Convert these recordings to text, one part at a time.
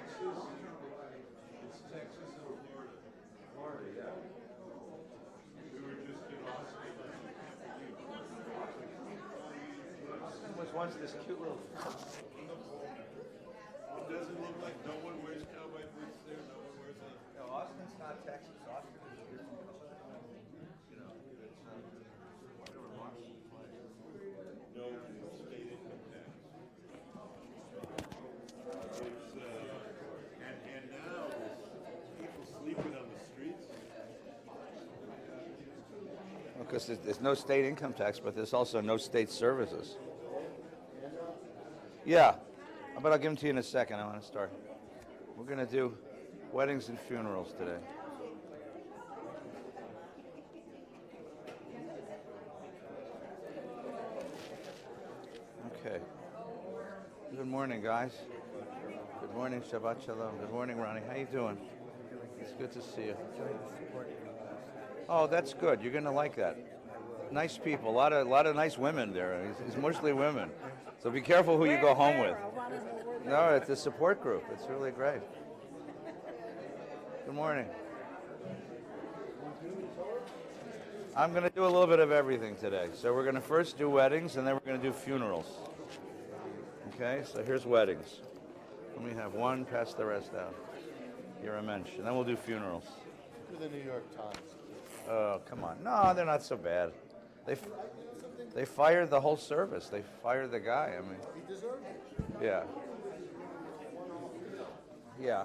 It's Texas and Florida. Florida, yeah. We were just in Austin. Austin was once this cute little. It doesn't look like no one wears cowboy boots there. No one wears a. No, Austin's not Texas. Austin is a different color. You know, it's No state income tax. It's, and now there's people sleeping on the streets. because there's no state income tax, but there's also no state services. Yeah, but I'll give them to you in a second. I want to start. We're going to do weddings and funerals today. Okay. Good morning, guys. Good morning, Shabbat Shalom. Good morning, Ronnie. How you doing? It's good to see you. Oh, that's good. You're going to like that. Nice people. A lot of nice women there. It's mostly women. So be careful who you go home with. No, it's a support group. It's really great. Good morning. I'm going to do a little bit of everything today. So we're going to first do weddings, and then we're going to do funerals. Okay, so here's weddings. Let me have one, pass the rest out. You're a mensch. And then we'll do funerals. Look at the New York Times. Oh, come on. No, they're not so bad. They fired the whole service. They fired the guy. I mean, He deserved it. yeah. Yeah.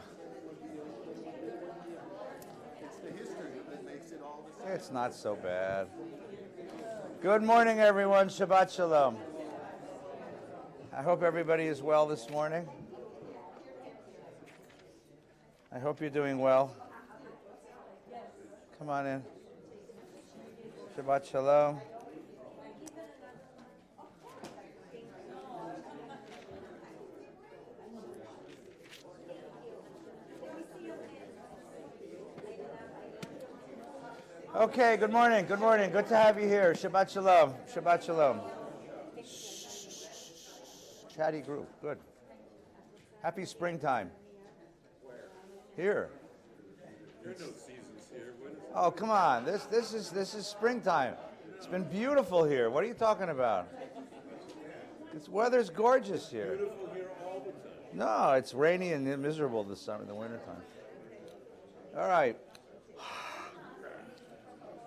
It's the history that makes it all the same. It's not so bad. Good morning, everyone. Shabbat Shalom. I hope everybody is well this morning. I hope you're doing well. Come on in. Shabbat Shalom. Okay, good morning. Good morning. Good to have you here. Shabbat Shalom. Shabbat Shalom. Chatty group. Good. Happy springtime. Here. There are no seasons here. When is Oh, come on. This is springtime. It's been beautiful here. What are you talking about? This weather's gorgeous here. beautiful here all the time? No, it's rainy and miserable this summer, in the wintertime. All right.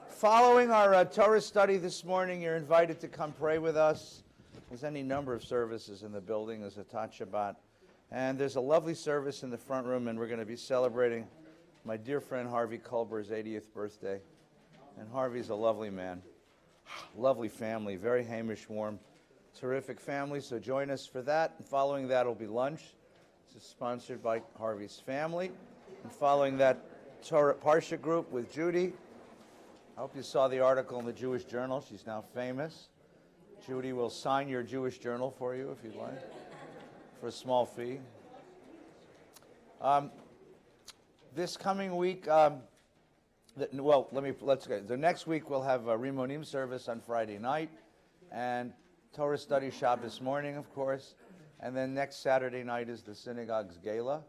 Following our Torah study this morning, you're invited to come pray with us. There's any number of services in the building. There's a Tat Shabbat. And there's a lovely service in the front room, and we're going to be celebrating my dear friend Harvey Culber's 80th birthday. And Harvey's a lovely man. Lovely family, very Hamish, warm, terrific family. So join us for that. And following that will be lunch. This is sponsored by Harvey's family. And following that, Torah Parsha group with Judy. I hope you saw the article in the Jewish Journal. She's now famous. Judy will sign your Jewish Journal for you if you'd like, for a small fee. This coming week, let's go. The next week we'll have a Rimonim service on Friday night, and Torah study Shabbos morning, of course. And then next Saturday night is the synagogue's gala.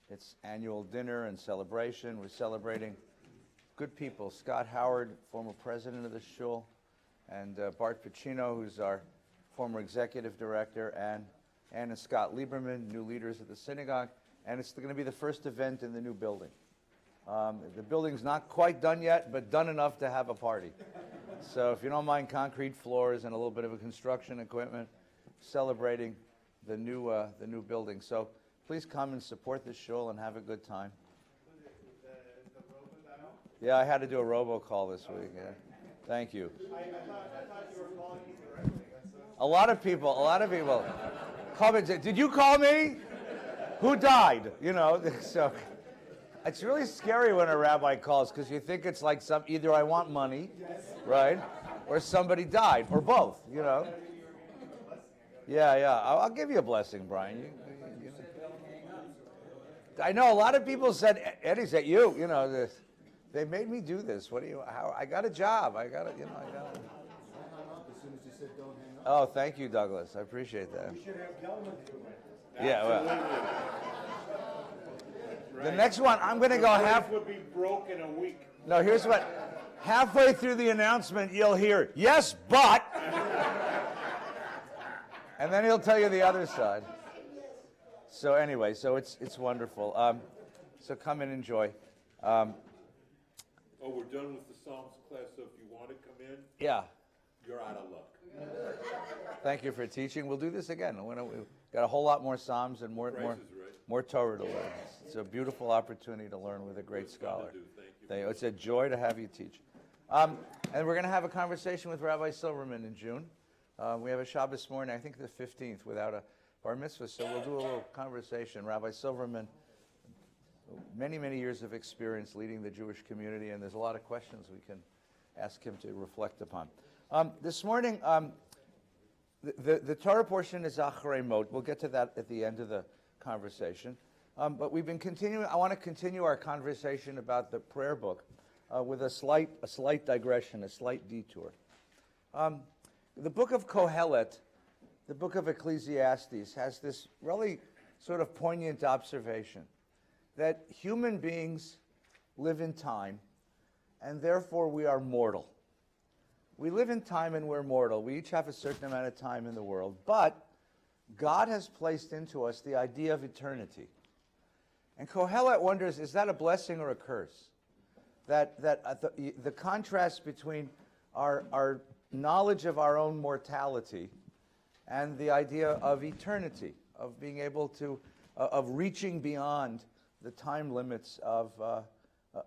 It's annual dinner and celebration. We're celebrating good people. Scott Howard, former president of the shul, and Bart Pacino, who's our former executive director, and Ann and Scott Lieberman, new leaders of the synagogue. And it's going to be the first event in the new building. The building's not quite done yet, but done enough to have a party. So if you don't mind concrete floors and a little bit of a construction equipment, celebrating the new building. So please come and support the shul and have a good time. Yeah, I had to do a robocall this week. Yeah. Thank you. I thought you were calling me directly. A lot of people call me. Did you call me? Who died? You know, so it's really scary when a rabbi calls because you think it's like either I want money, right, or somebody died, or both. You know. Yeah. I'll give you a blessing, Brian. You I know a lot of people said, Eddie, is that you? You know this. They made me do this. I got a job. I got it. You know, I got it. I hung up as soon as you said don't hang up. Oh, thank you, Douglas. I appreciate that. You should have Gelman do it. Yeah, well. The next one, I'm going to go half. Would be broke in a week. No, here's what. Halfway through the announcement, you'll hear, yes, but. And then he'll tell you the other side. So anyway, so it's wonderful. So come and enjoy. Oh, we're done with the Psalms class, so if you want to come in, Yeah. you're out of luck. Thank you for teaching. We'll do this again. We've got a whole lot more Psalms and more Price is right. more Torah to learn. It's a beautiful opportunity to learn with a great scholar. Thank you. It's a joy to have you teach. And we're going to have a conversation with Rabbi Silverman in June. We have a Shabbos morning, I think the 15th, without a bar mitzvah, so we'll do a little conversation. Rabbi Silverman, many, many years of experience leading the Jewish community, and there's a lot of questions we can ask him to reflect upon. This morning, the Torah portion is Acharei mode. We'll get to that at the end of the conversation. But we've been continuing. I want to continue our conversation about the prayer book with a slight digression, a slight detour. The book of Kohelet, the book of Ecclesiastes, has this really sort of poignant observation that human beings live in time, and therefore we are mortal. We live in time and we're mortal. We each have a certain amount of time in the world, but God has placed into us the idea of eternity. And Kohelet wonders, is that a blessing or a curse? That the contrast between our knowledge of our own mortality and the idea of eternity, of being able to, of reaching beyond the time limits of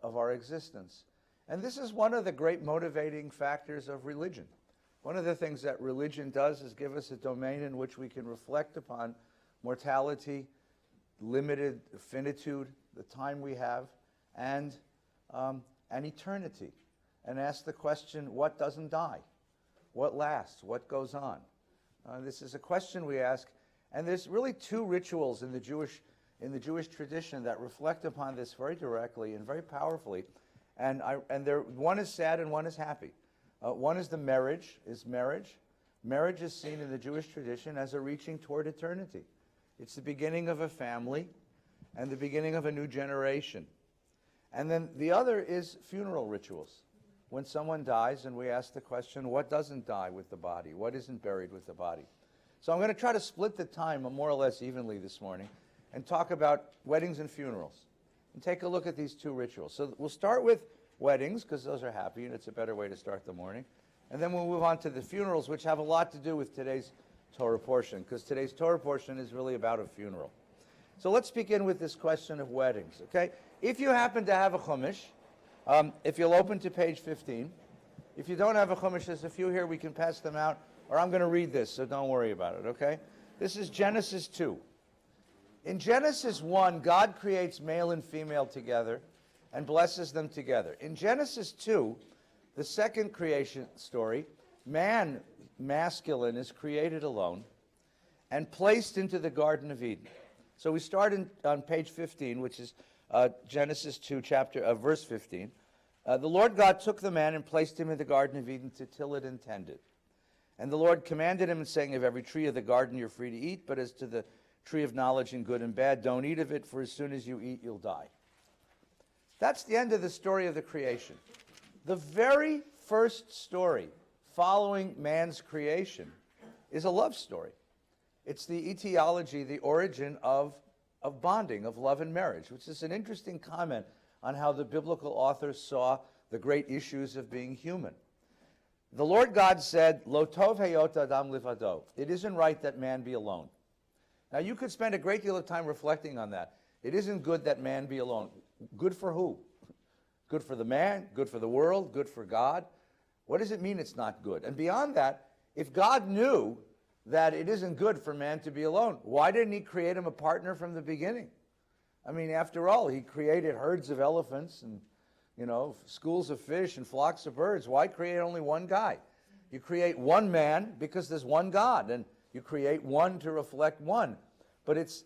our existence. And this is one of the great motivating factors of religion. One of the things that religion does is give us a domain in which we can reflect upon mortality, limited finitude, the time we have, and eternity, and ask the question, what doesn't die? What lasts? What goes on? This is a question we ask, and there's really two rituals in the Jewish tradition that reflect upon this very directly and very powerfully, and one is sad and one is happy. One is the marriage. Marriage is seen in the Jewish tradition as a reaching toward eternity. It's the beginning of a family and the beginning of a new generation. And then the other is funeral rituals. When someone dies and we ask the question, what doesn't die with the body? What isn't buried with the body? So I'm going to try to split the time more or less evenly this morning and talk about weddings and funerals and take a look at these two rituals. So we'll start with weddings because those are happy and it's a better way to start the morning. And then we'll move on to the funerals, which have a lot to do with today's Torah portion, because today's Torah portion is really about a funeral. So let's begin with this question of weddings, okay? If you happen to have a Chumash, if you'll open to page 15. If you don't have a Chumash, there's a few here, we can pass them out, or I'm going to read this, so don't worry about it, okay? This is Genesis 2. In Genesis 1, God creates male and female together and blesses them together. In Genesis 2, the second creation story, man, masculine, is created alone and placed into the Garden of Eden. So we start on page 15, which is Genesis 2, verse 15. The Lord God took the man and placed him in the Garden of Eden to till it and tend it. And the Lord commanded him, saying, of every tree of the garden you're free to eat, but as to the tree of knowledge and good and bad, don't eat of it, for as soon as you eat, you'll die. That's the end of the story of the creation. The very first story following man's creation is a love story. It's the etiology, the origin of bonding, of love and marriage, which is an interesting comment on how the biblical authors saw the great issues of being human. The Lord God said, Lo tov heyot adam livado. It isn't right that man be alone. Now you could spend a great deal of time reflecting on that. It isn't good that man be alone. Good for who? Good for the man, good for the world, good for God. What does it mean it's not good? And beyond that, if God knew that it isn't good for man to be alone, why didn't he create him a partner from the beginning? I mean, after all, he created herds of elephants and, schools of fish and flocks of birds. Why create only one guy? You create one man because there's one God, and you create one to reflect one. But it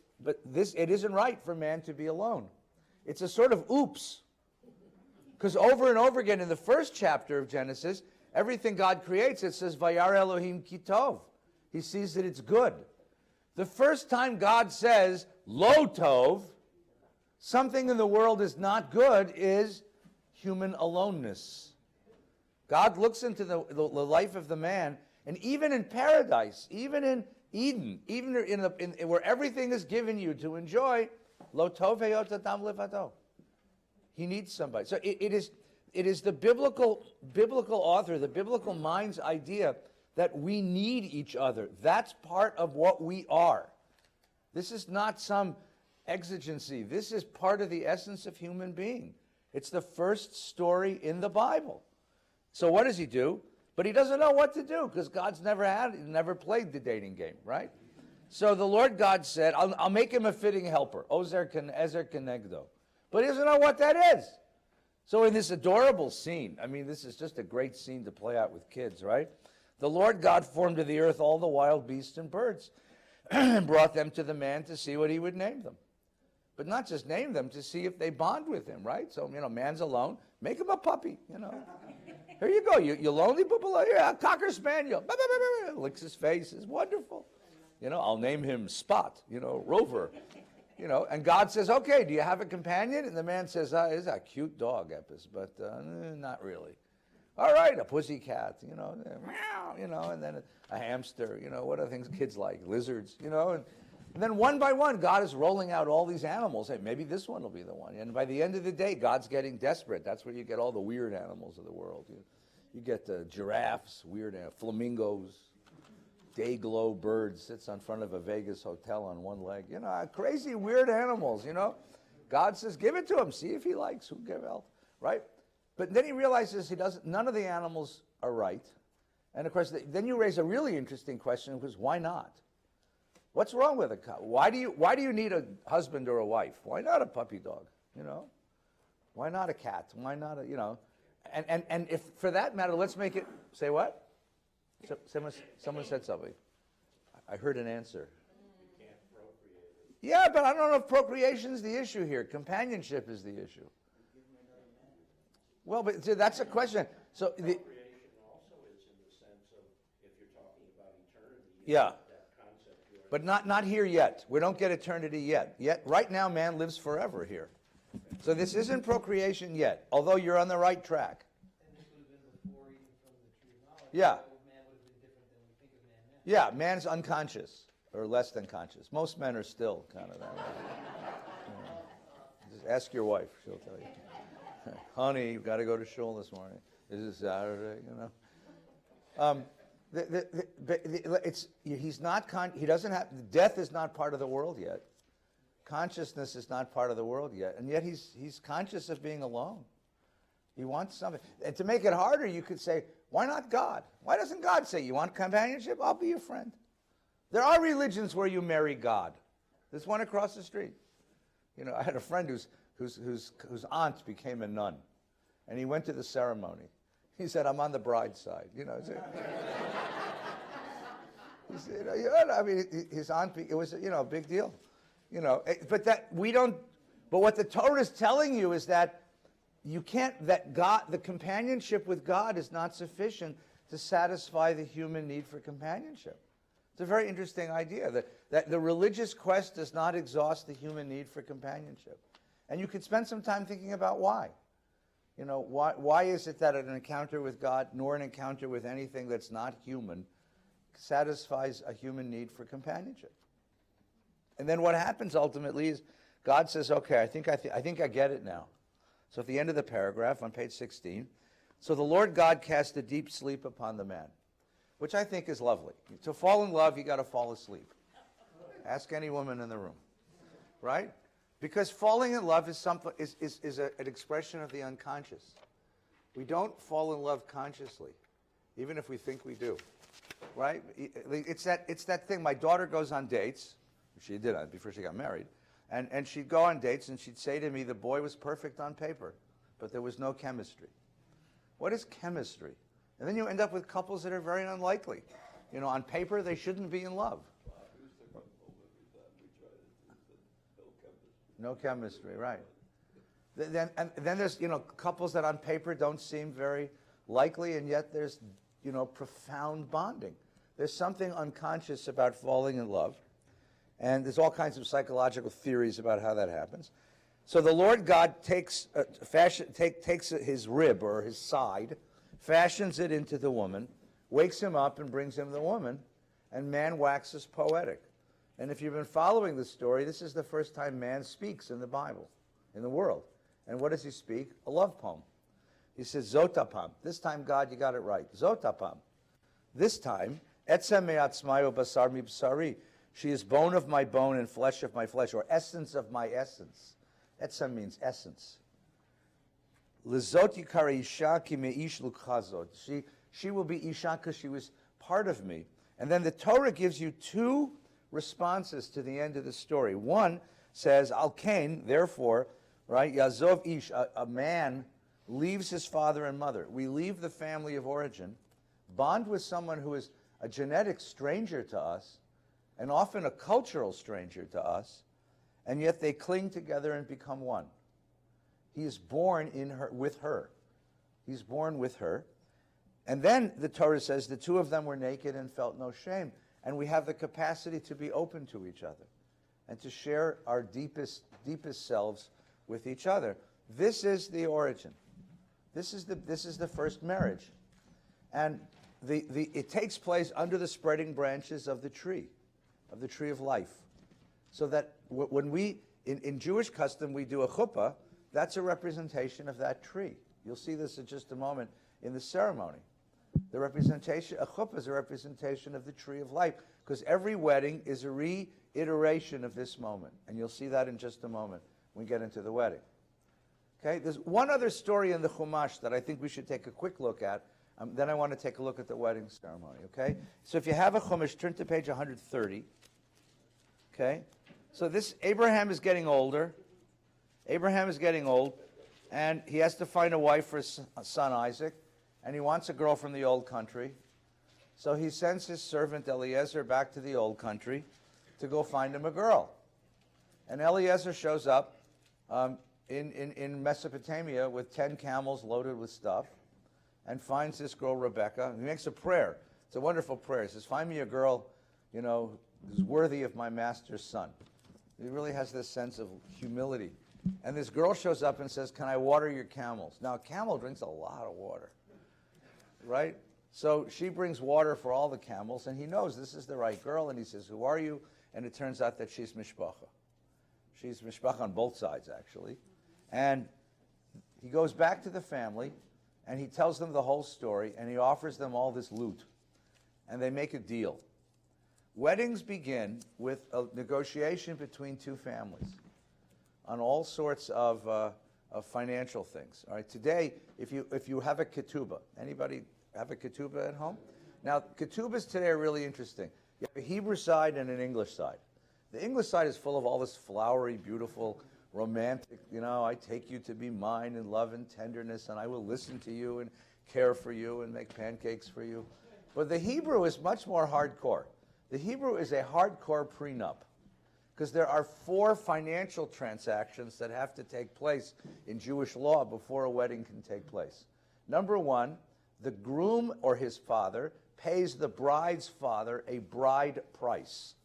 isn't right for man to be alone. It's a sort of oops. Because over and over again in the first chapter of Genesis, everything God creates, it says, Vayar Elohim ki tov. He sees that it's good. The first time God says, Lo tov, Something in the world is not good is human aloneness. God looks into the life of the man, and even in paradise, even in Eden, even in where everything is given you to enjoy, lo tov heyot adam levato. He needs somebody. So it is the biblical author, the biblical mind's idea that we need each other. That's part of what we are. This is not some exigency. This is part of the essence of human being. It's the first story in the Bible. So what does he do? But he doesn't know what to do because God's never played the dating game, right? So the Lord God said, I'll make him a fitting helper. Ezer kenegdo. But he doesn't know what that is. So in this adorable scene, I mean, this is just a great scene to play out with kids, right? The Lord God formed of the earth all the wild beasts and birds and brought them to the man to see what he would name them. But not just name them, to see if they bond with him, right? So, man's alone. Make him a puppy, Here you go. You lonely boobaloo. Yeah, cocker spaniel. Licks his face. It's wonderful. I'll name him Spot, Rover. And God says, okay, do you have a companion? And the man says, it's a cute dog, Epis, but not really. All right, a pussy cat, meow, and then a hamster, what are things kids like? Lizards, and then one by one, God is rolling out all these animals. Hey, maybe this one will be the one. And by the end of the day, God's getting desperate. That's where you get all the weird animals of the world. You get giraffes, weird flamingos, day-glow birds, sits on front of a Vegas hotel on one leg. Crazy, weird animals, God says, give it to him. See if he likes. Who give out, right? But then he realizes none of the animals are right. And of course, then you raise a really interesting question, which is why not? What's wrong with a cow? Why do you need a husband or a wife? Why not a puppy dog? Why not a cat? Why not a And if for that matter, let's make it. Say what? Someone said something. I heard an answer. You can't procreate. Yeah, but I don't know if procreation is the issue here. Companionship is the issue. Well, but that's a question. So Procreation also is in the sense of if you're talking about eternity. Yeah. That concept you are. But not here yet. We don't get eternity yet. Right now, man lives forever here. So this isn't procreation yet, although you're on the right track. And this would have been before even from the tree of knowledge. Yeah. So man would have been different than we think of man now. Yeah, man's unconscious, or less than conscious. Most men are still kind of that way. Just ask your wife, she'll tell you. Honey, you've got to go to shul this morning. This is Saturday, he doesn't have, death is not part of the world yet. Consciousness is not part of the world yet. And yet he's conscious of being alone. He wants something. And to make it harder, you could say, why not God? Why doesn't God say, you want companionship? I'll be your friend. There are religions where you marry God. There's one across the street. I had a friend whose aunt became a nun. And he went to the ceremony. He said, I'm on the bride's side. He said, his aunt, it was, a big deal. But what the Torah is telling you is that the companionship with God is not sufficient to satisfy the human need for companionship. It's a very interesting idea that the religious quest does not exhaust the human need for companionship. And you could spend some time thinking about why. Why is it that an encounter with God, nor an encounter with anything that's not human, satisfies a human need for companionship? And then what happens ultimately is God says, okay, I think I get it now. So at the end of the paragraph on page 16, so the Lord God cast a deep sleep upon the man, which I think is lovely. To fall in love, you got to fall asleep. Ask any woman in the room, right? Because falling in love is an expression of the unconscious. We don't fall in love consciously, even if we think we do, right? It's that thing. My daughter goes on dates. She did before she got married. And she'd go on dates and she'd say to me, the boy was perfect on paper, but there was no chemistry. What is chemistry? And then you end up with couples that are very unlikely. On paper, they shouldn't be in love. No chemistry, right. Then there's, couples that on paper don't seem very likely, and yet there's, profound bonding. There's something unconscious about falling in love. And there's all kinds of psychological theories about how that happens. So the Lord God takes his rib or his side, fashions it into the woman, wakes him up and brings him the woman, and man waxes poetic. And if you've been following the story, this is the first time man speaks in the Bible, in the world. And what does he speak? A love poem. He says, Zotapam. This time, God, you got it right. Zotapam. This time, Etzem me'atzmayo basar mi basari. She is bone of my bone and flesh of my flesh, or essence of my essence. Etzem means essence. Lizot yikare isha ki me'ish lukhazot. She will be isha because she was part of me. And then the Torah gives you two responses to the end of the story. One says, Al kain, therefore, right, Yazov ish, a man leaves his father and mother. We leave the family of origin, bond with someone who is a genetic stranger to us, and often a cultural stranger to us, and yet they cling together and become one. He is born in her, with her. He's born with her. And then the Torah says the two of them were naked and felt no shame. And we have the capacity to be open to each other and to share our deepest selves with each other. This is the origin. This is the first marriage. And it takes place under the spreading branches of the tree of life. So that when we, in Jewish custom, we do a chuppah, that's a representation of that tree. You'll see this in just a moment in the ceremony. The representation, a chuppah is a representation of the tree of life, because every wedding is a reiteration of this moment. And you'll see that in just a moment when we get into the wedding. Okay, there's one other story in the Chumash that I think we should take a quick look at. Then I want to take a look at the wedding ceremony, okay? So if you have a Chumash, turn to page 130. Okay? So this, Abraham is getting older. Abraham is getting old, and he has to find a wife for his son Isaac, and he wants a girl from the old country. So he sends his servant Eliezer back to the old country to go find him a girl. And Eliezer shows up in Mesopotamia with 10 camels loaded with stuff, and finds this girl Rebecca. He makes a prayer. It's a wonderful prayer. He says, find me a girl, who's worthy of my master's son. He really has this sense of humility. And this girl shows up and says, can I water your camels? Now, a camel drinks a lot of water, right? So she brings water for all the camels, and he knows this is the right girl, and he says, who are you? And it turns out that she's mishpacha. She's mishpacha on both sides, actually. And he goes back to the family, and he tells them the whole story, and he offers them all this loot. And they make a deal. Weddings begin with a negotiation between two families on all sorts of financial things. All right, today, if you have a ketubah, anybody have a ketubah at home? Now, ketubahs today are really interesting. You have a Hebrew side and an English side. The English side is full of all this flowery, beautiful, romantic, I take you to be mine in love and tenderness, and I will listen to you and care for you and make pancakes for you. But the Hebrew is much more hardcore. The Hebrew is a hardcore prenup, because there are 4 financial transactions that have to take place in Jewish law before a wedding can take place. Number 1, the groom or his father pays the bride's father a bride price.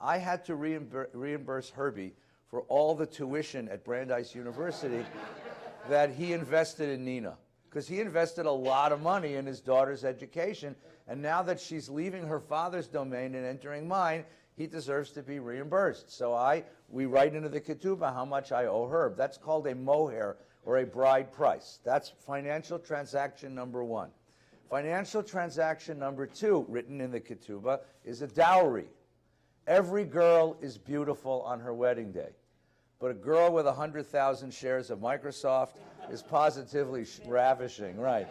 I had to reimburse Herbie for all the tuition at Brandeis University that he invested in Nina, because he invested a lot of money in his daughter's education, and now that she's leaving her father's domain and entering mine, he deserves to be reimbursed. So we write into the ketubah how much I owe Herb. That's called a moher, or a bride price. That's financial transaction number 1. Financial transaction number 2, written in the ketubah, is a dowry. Every girl is beautiful on her wedding day, but a girl with 100,000 shares of Microsoft is positively ravishing, right?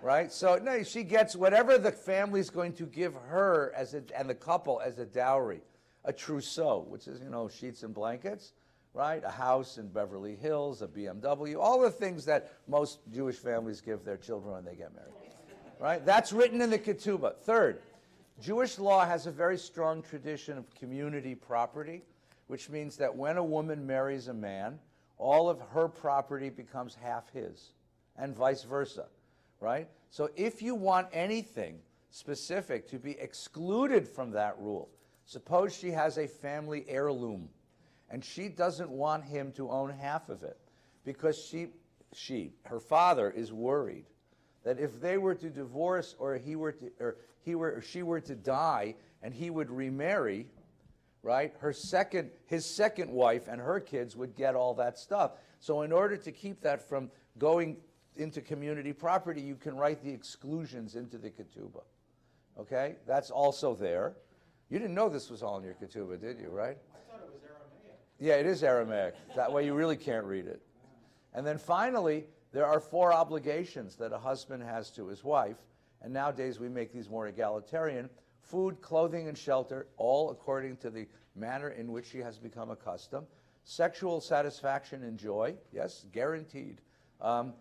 Right? So no, she gets whatever the family's going to give her and the couple as a dowry. A trousseau, which is, sheets and blankets, right? A house in Beverly Hills, a BMW, all the things that most Jewish families give their children when they get married, right? That's written in the ketubah. Third, Jewish law has a very strong tradition of community property, which means that when a woman marries a man, all of her property becomes half his, and vice versa, right? So if you want anything specific to be excluded from that rule, suppose she has a family heirloom, And she doesn't want him to own half of it because her father is worried that if they were to divorce or she were to die and he would remarry, right? His second wife and her kids would get all that stuff. So in order to keep that from going into community property, you can write the exclusions into the ketubah. Okay? That's also there. You didn't know this was all in your ketubah, did you, right? I thought it was Aramaic. Yeah, it is Aramaic. That way you really can't read it. And then finally, there are 4 obligations that a husband has to his wife, and nowadays we make these more egalitarian: food, clothing, and shelter, all according to the manner in which she has become accustomed. Sexual satisfaction and joy, yes, guaranteed. And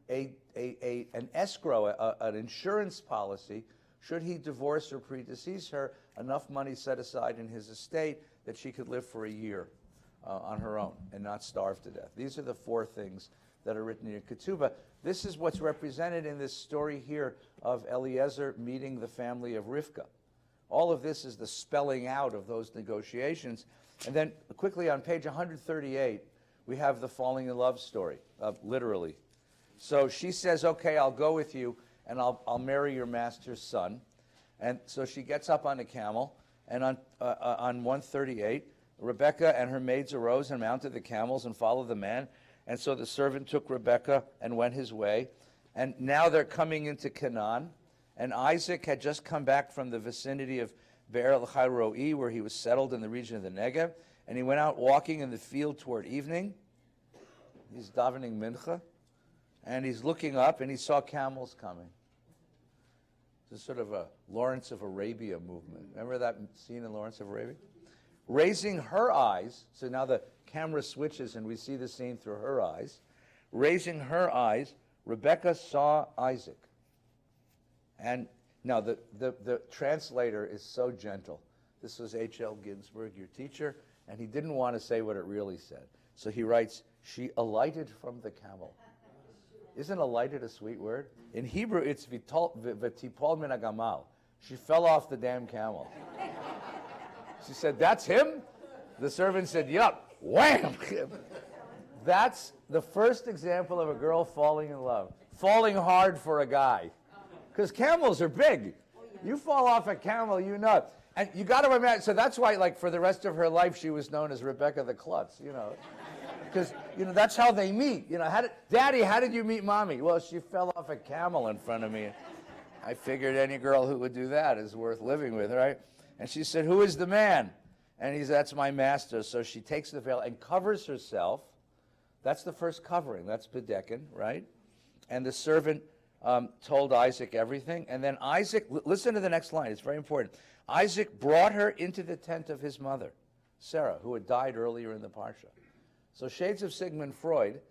an escrow, an insurance policy, should he divorce or predecease her, enough money set aside in his estate that she could live for a year on her own and not starve to death. These are the 4 things that are written in your ketubah. This is what's represented in this story here of Eliezer meeting the family of Rivka. All of this is the spelling out of those negotiations. And then quickly on page 138, we have the falling in love story, literally. So she says, okay, I'll go with you and I'll marry your master's son. And so she gets up on a camel, and on 138, Rebekah and her maids arose and mounted the camels and followed the man. And so the servant took Rebekah and went his way. And now they're coming into Canaan. And Isaac had just come back from the vicinity of Be'er el-Chai-Roi, where he was settled in the region of the Negev. And he went out walking in the field toward evening. He's davening mincha. And he's looking up, and he saw camels coming. It's sort of a Lawrence of Arabia movement. Remember that scene in Lawrence of Arabia? Raising her eyes, so now the camera switches and we see the scene through her eyes. Raising her eyes, Rebekah saw Isaac. And now the translator is so gentle. This was H.L. Ginsburg, your teacher, and he didn't want to say what it really said. So he writes, she alighted from the camel. Isn't alighted a sweet word? In Hebrew, it's v'tipol min hagamal. She fell off the damn camel. She said, that's him? The servant said, yup. Wham! That's the first example of a girl falling in love. Falling hard for a guy. Because camels are big. You fall off a camel, you know it. And you got to imagine, so that's why, like, for the rest of her life, she was known as Rebecca the Klutz, you know. Because, you know, that's how they meet. You know, Daddy, how did you meet Mommy? Well, she fell off a camel in front of me. I figured any girl who would do that is worth living with, right? And she said, who is the man? And he said, that's my master. So she takes the veil and covers herself. That's the first covering. That's bedecken, right? And the servant told Isaac everything. And then Isaac, listen to the next line. It's very important. Isaac brought her into the tent of his mother, Sarah, who had died earlier in the Parsha. So shades of Sigmund Freud,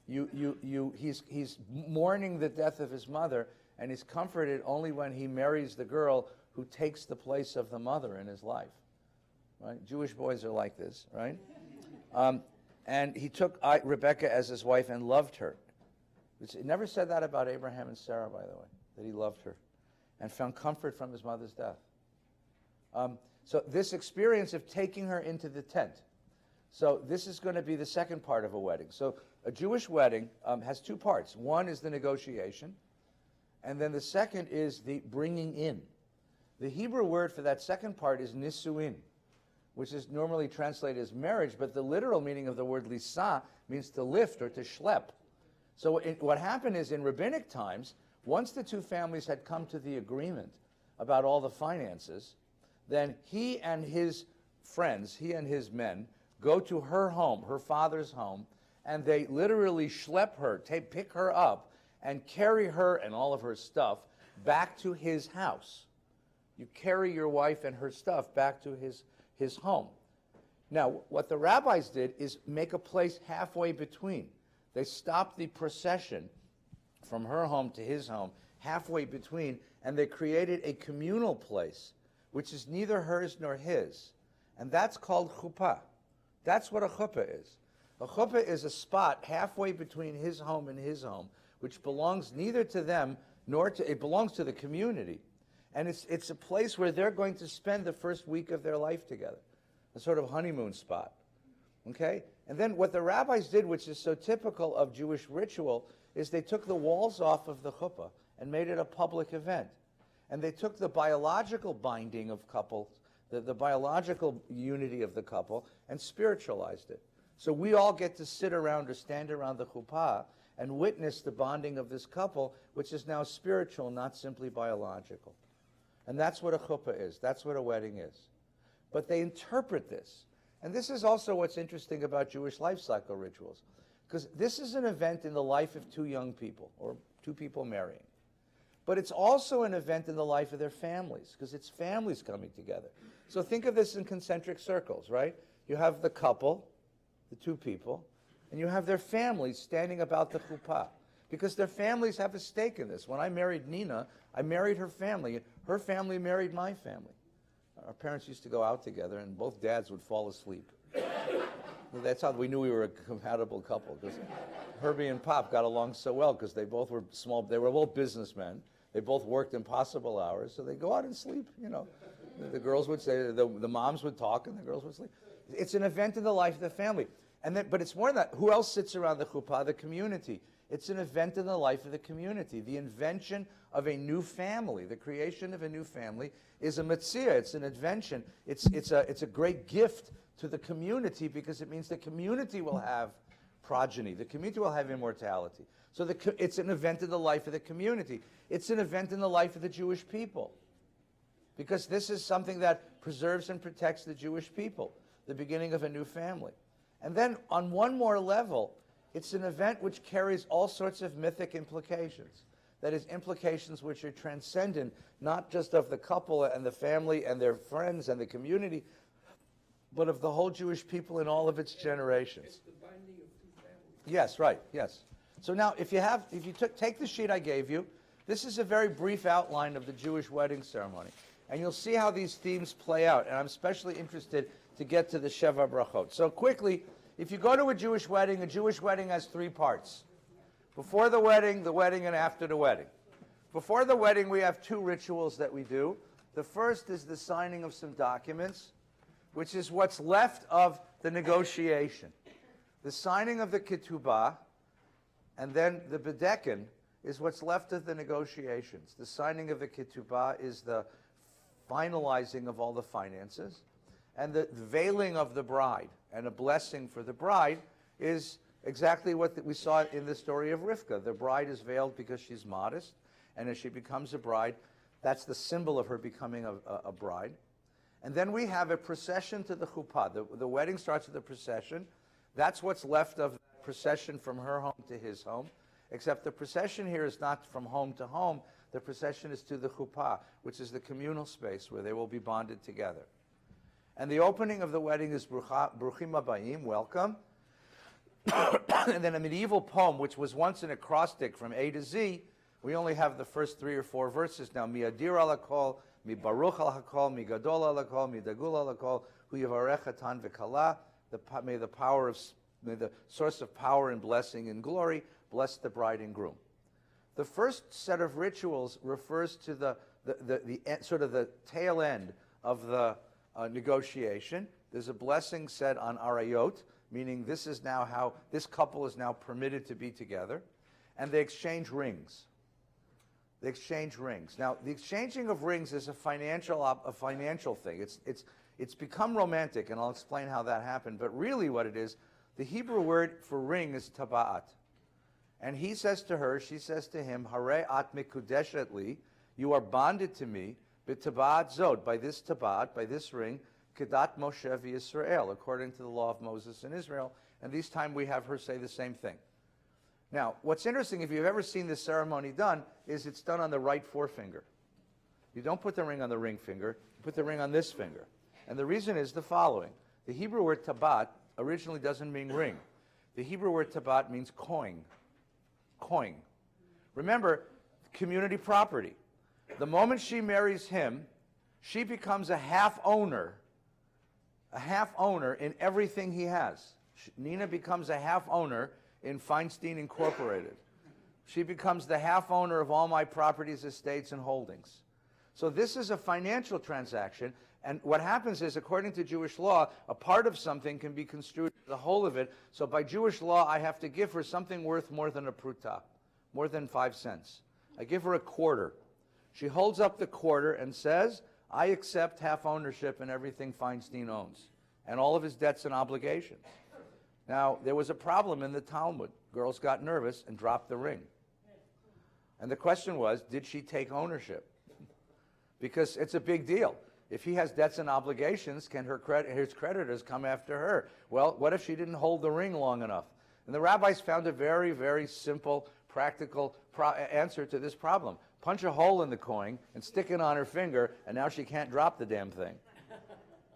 he's mourning the death of his mother, and he's comforted only when he marries the girl who takes the place of the mother in his life. Right? Jewish boys are like this, right? And he took Rebekah as his wife and loved her. It never said that about Abraham and Sarah, by the way, that he loved her, and found comfort from his mother's death. So this experience of taking her into the tent. So this is going to be the second part of a wedding. So a Jewish wedding has 2 parts. One is the negotiation, and then the second is the bringing in. The Hebrew word for that second part is nisuin, which is normally translated as marriage, but the literal meaning of the word lisa means to lift or to schlep. So what happened is, in rabbinic times, once the 2 families had come to the agreement about all the finances, then he and his friends, he and his men, go to her home, her father's home, and they literally schlep her, pick her up, and carry her and all of her stuff back to his house. You carry your wife and her stuff back to his home. Now, what the rabbis did is make a place halfway between. They stopped the procession from her home to his home, halfway between, and they created a communal place, which is neither hers nor his. And that's called chuppah. That's what a chuppah is. A chuppah is a spot halfway between his home and his home, which belongs neither to them nor to, it belongs to the community. And it's a place where they're going to spend the first week of their life together. a sort of honeymoon spot. Okay? And then what the rabbis did, which is so typical of Jewish ritual, is they took the walls off of the chuppah and made it a public event. And they took the biological binding of couples, the biological unity of the couple, and spiritualized it. So we all get to sit around or stand around the chuppah and witness the bonding of this couple, which is now spiritual, not simply biological. And that's what a chuppah is. That's what a wedding is. But they interpret this. And this is also what's interesting about Jewish life cycle rituals. Because this is an event in the life of two young people, or two people marrying. But it's also an event in the life of their families, because it's families coming together. So think of this in concentric circles, right? You have the couple, the two people, and you have their families standing about the chuppah, because their families have a stake in this. When I married Nina, I married her family. Her family married my family. Our parents used to go out together, and both dads would fall asleep. Well, that's how we knew we were a compatible couple, because Herbie and Pop got along so well, because they both were small. They were both businessmen. They both worked impossible hours, so they go out and sleep. You know, the girls would say, the moms would talk, and the girls would sleep. It's an event in the life of the family, and then, but it's more than that. Who else sits around the chuppah? The community. It's an event in the life of the community. The invention of a new family, the creation of a new family, is a mitzvah. It's an invention. It's a great gift to the community, because it means the community will have progeny. The community will have immortality. So it's an event in the life of the community. It's an event in the life of the Jewish people, because this is something that preserves and protects the Jewish people, the beginning of a new family. And then on one more level, it's an event which carries all sorts of mythic implications. That is, implications which are transcendent, not just of the couple and the family and their friends and the community, but of the whole Jewish people in all of its generations. It's the binding of two families. Yes, right, yes. So now, if you take the sheet I gave you, this is a very brief outline of the Jewish wedding ceremony. And you'll see how these themes play out. And I'm especially interested to get to the Sheva Brachot. So quickly, if you go to a Jewish wedding has three parts. Before the wedding, and after the wedding. Before the wedding, we have two rituals that we do. The first is the signing of some documents, which is what's left of the negotiation. The signing of the ketubah, and then the bedekin, is what's left of the negotiations. The signing of the ketubah is the finalizing of all the finances, and the veiling of the bride and a blessing for the bride is exactly what we saw in the story of Rivka. The bride is veiled because she's modest, and as she becomes a bride, that's the symbol of her becoming a bride. And then we have a procession to the chuppah. The wedding starts with a procession. That's what's left of the procession from her home to his home, except the procession here is not from home to home. The procession is to the chuppah, which is the communal space where they will be bonded together. And the opening of the wedding is Bruchim Habayim, welcome. And then a medieval poem, which was once an acrostic from A to Z. We only have the first 3 or 4 verses now. Mi adir al hakol, mi baruch al hakol, mi gadol al hakol, mi dagul al hakol, hu yivarech hatan v'kala. May the source of power and blessing and glory bless the bride and groom. The first set of rituals refers to the sort of the tail end of the negotiation. There's a blessing said on arayot, meaning this is now how this couple is now permitted to be together, and they exchange rings. They exchange rings. Now, the exchanging of rings is a financial thing. It's become romantic, and I'll explain how that happened. But really, what it is, the Hebrew word for ring is taba'at, and he says to her, she says to him, "Harei at mikudeshet li," you are bonded to me, b'taba'at zod, by this taba'at, by this ring, kedat Moshe v'Yisrael, according to the law of Moses in Israel. And this time we have her say the same thing. Now, what's interesting, if you've ever seen this ceremony done, is it's done on the right forefinger. You don't put the ring on the ring finger, you put the ring on this finger. And the reason is the following. The Hebrew word tabat originally doesn't mean ring. The Hebrew word tabat means coin. Coin. Remember, community property. The moment she marries him, she becomes a half owner in everything he has. Nina becomes a half owner in Feinstein Incorporated. She becomes the half owner of all my properties, estates, and holdings. So this is a financial transaction, and what happens is, according to Jewish law, a part of something can be construed as the whole of it. So by Jewish law, I have to give her something worth more than a pruta, more than 5 cents. I give her a quarter. She holds up the quarter and says, I accept half ownership in everything Feinstein owns, and all of his debts and obligations. Now, there was a problem in the Talmud. Girls got nervous and dropped the ring. And the question was, did she take ownership? Because it's a big deal. If he has debts and obligations, can his creditors come after her? Well, what if she didn't hold the ring long enough? And the rabbis found a very, very simple, practical answer to this problem. Punch a hole in the coin and stick it on her finger, and now she can't drop the damn thing.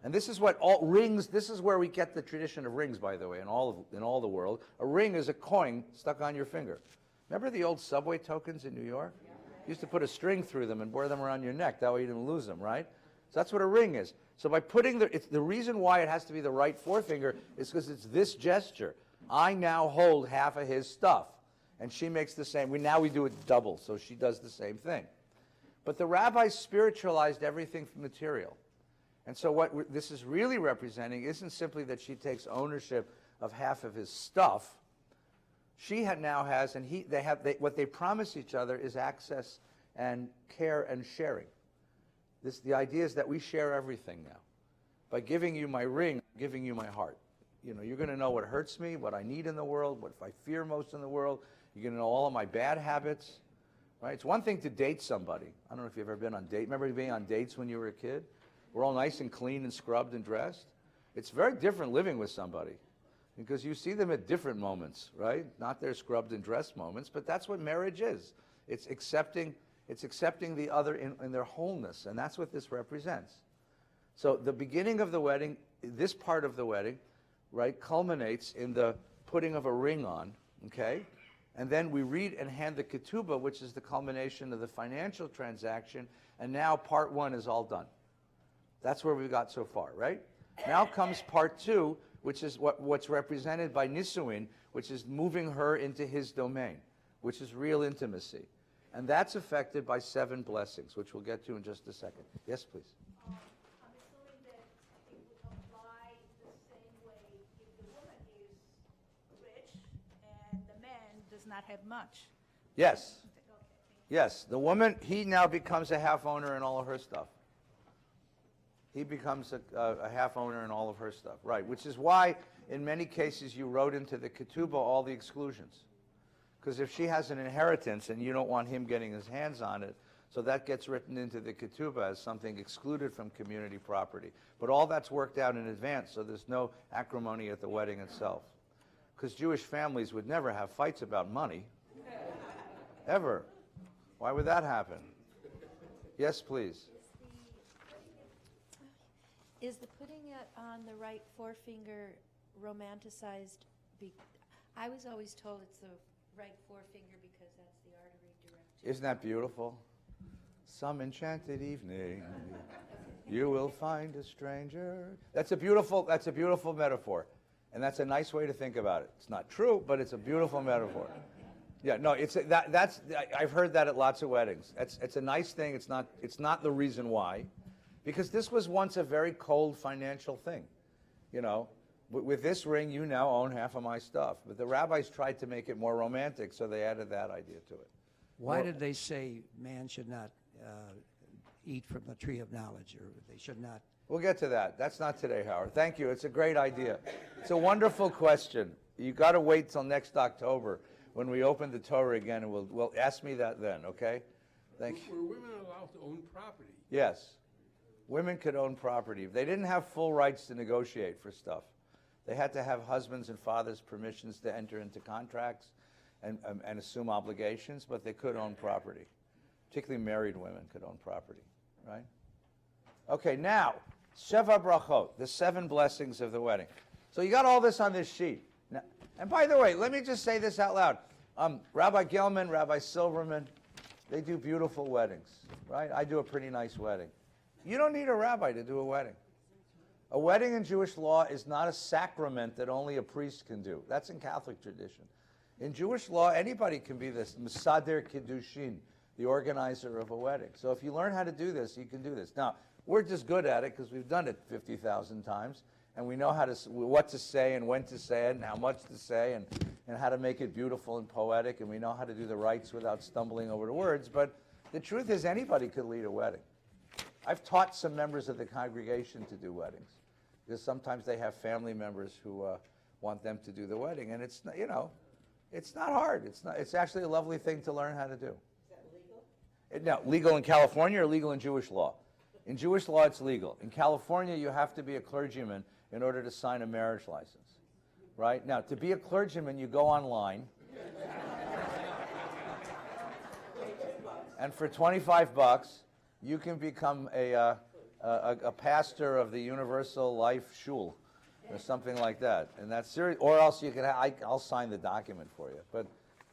And this is what all rings, this is where we get the tradition of rings, by the way, in all the world. A ring is a coin stuck on your finger. Remember the old subway tokens in New York? You used to put a string through them and wear them around your neck. That way you didn't lose them, right? So that's what a ring is. So by putting the reason why it has to be the right forefinger is because it's this gesture. I now hold half of his stuff. And she makes the same. Now we do it double, so she does the same thing. But the rabbis spiritualized everything material. And so what this is really representing isn't simply that she takes ownership of half of his stuff. She now has, and what they promise each other is access and care and sharing. The idea is that we share everything now. By giving you my ring, I'm giving you my heart. You know, you're going to know what hurts me, what I need in the world, what I fear most in the world. You're going to know all of my bad habits. Right? It's one thing to date somebody. I don't know if you've ever been on date. Remember being on dates when you were a kid? We're all nice and clean and scrubbed and dressed. It's very different living with somebody because you see them at different moments, right? Not their scrubbed and dressed moments, but that's what marriage is. It's accepting the other in their wholeness, and that's what this represents. So the beginning of the wedding, this part of the wedding, right, culminates in the putting of a ring on, okay? And then we read and hand the ketubah, which is the culmination of the financial transaction, and now part 1 is all done. That's where we got so far, right? Now comes part 2, which is what's represented by nisuin, which is moving her into his domain, which is real intimacy. And that's affected by 7 blessings, which we'll get to in just a second. Yes, please. I'm assuming that it would apply the same way if the woman is rich and the man does not have much. Yes. Okay. Yes. The woman, he now becomes a half owner in all of her stuff. He becomes a half owner in all of her stuff. Right. Which is why, in many cases, you wrote into the ketubah all the exclusions. Because if she has an inheritance and you don't want him getting his hands on it, so that gets written into the ketubah as something excluded from community property. But all that's worked out in advance, so there's no acrimony at the wedding itself. Because Jewish families would never have fights about money. Ever. Why would that happen? Yes, please. Is the putting it on the right forefinger romanticized? I was always told it's the right forefinger because that's the artery direct to. Isn't that beautiful? Some enchanted evening, you will find a stranger. That's a beautiful metaphor. And that's a nice way to think about it. It's not true, but it's a beautiful metaphor. Yeah, no, I've heard that at lots of weddings. It's a nice thing. It's not the reason why. Because this was once a very cold financial thing. You know, with this ring, you now own half of my stuff. But the rabbis tried to make it more romantic, so they added that idea to it. Why did they say man should not eat from the tree of knowledge, or they should not? We'll get to that. That's not today, Howard. Thank you. It's a great idea. It's a wonderful question. You got to wait till next October when we open the Torah again, and we'll ask me that then, okay? Thank you. Were women allowed to own property? Yes. Women could own property. They didn't have full rights to negotiate for stuff. They had to have husbands' and fathers' permissions to enter into contracts and assume obligations, but they could own property. Particularly married women could own property, right? Okay, now, Sheva Brachot, the 7 blessings of the wedding. So you got all this on this sheet. Now, and by the way, let me just say this out loud. Rabbi Gelman, Rabbi Silverman, they do beautiful weddings, right? I do a pretty nice wedding. You don't need a rabbi to do a wedding. A wedding in Jewish law is not a sacrament that only a priest can do. That's in Catholic tradition. In Jewish law, anybody can be this Mesader Kiddushin, the organizer of a wedding. So if you learn how to do this, you can do this. Now, we're just good at it because we've done it 50,000 times, and we know how to what to say and when to say it and how much to say and how to make it beautiful and poetic, and we know how to do the rites without stumbling over the words. But the truth is anybody could lead a wedding. I've taught some members of the congregation to do weddings because sometimes they have family members who want them to do the wedding, and it's not, it's not hard. It's actually a lovely thing to learn how to do. Is that legal? No, legal in California or legal in Jewish law? In Jewish law, it's legal. In California, you have to be a clergyman in order to sign a marriage license, right? Now, to be a clergyman, you go online, and for $25, you can become a pastor of the Universal Life Shul, or something like that, and that's serious. Or else you can. I'll sign the document for you.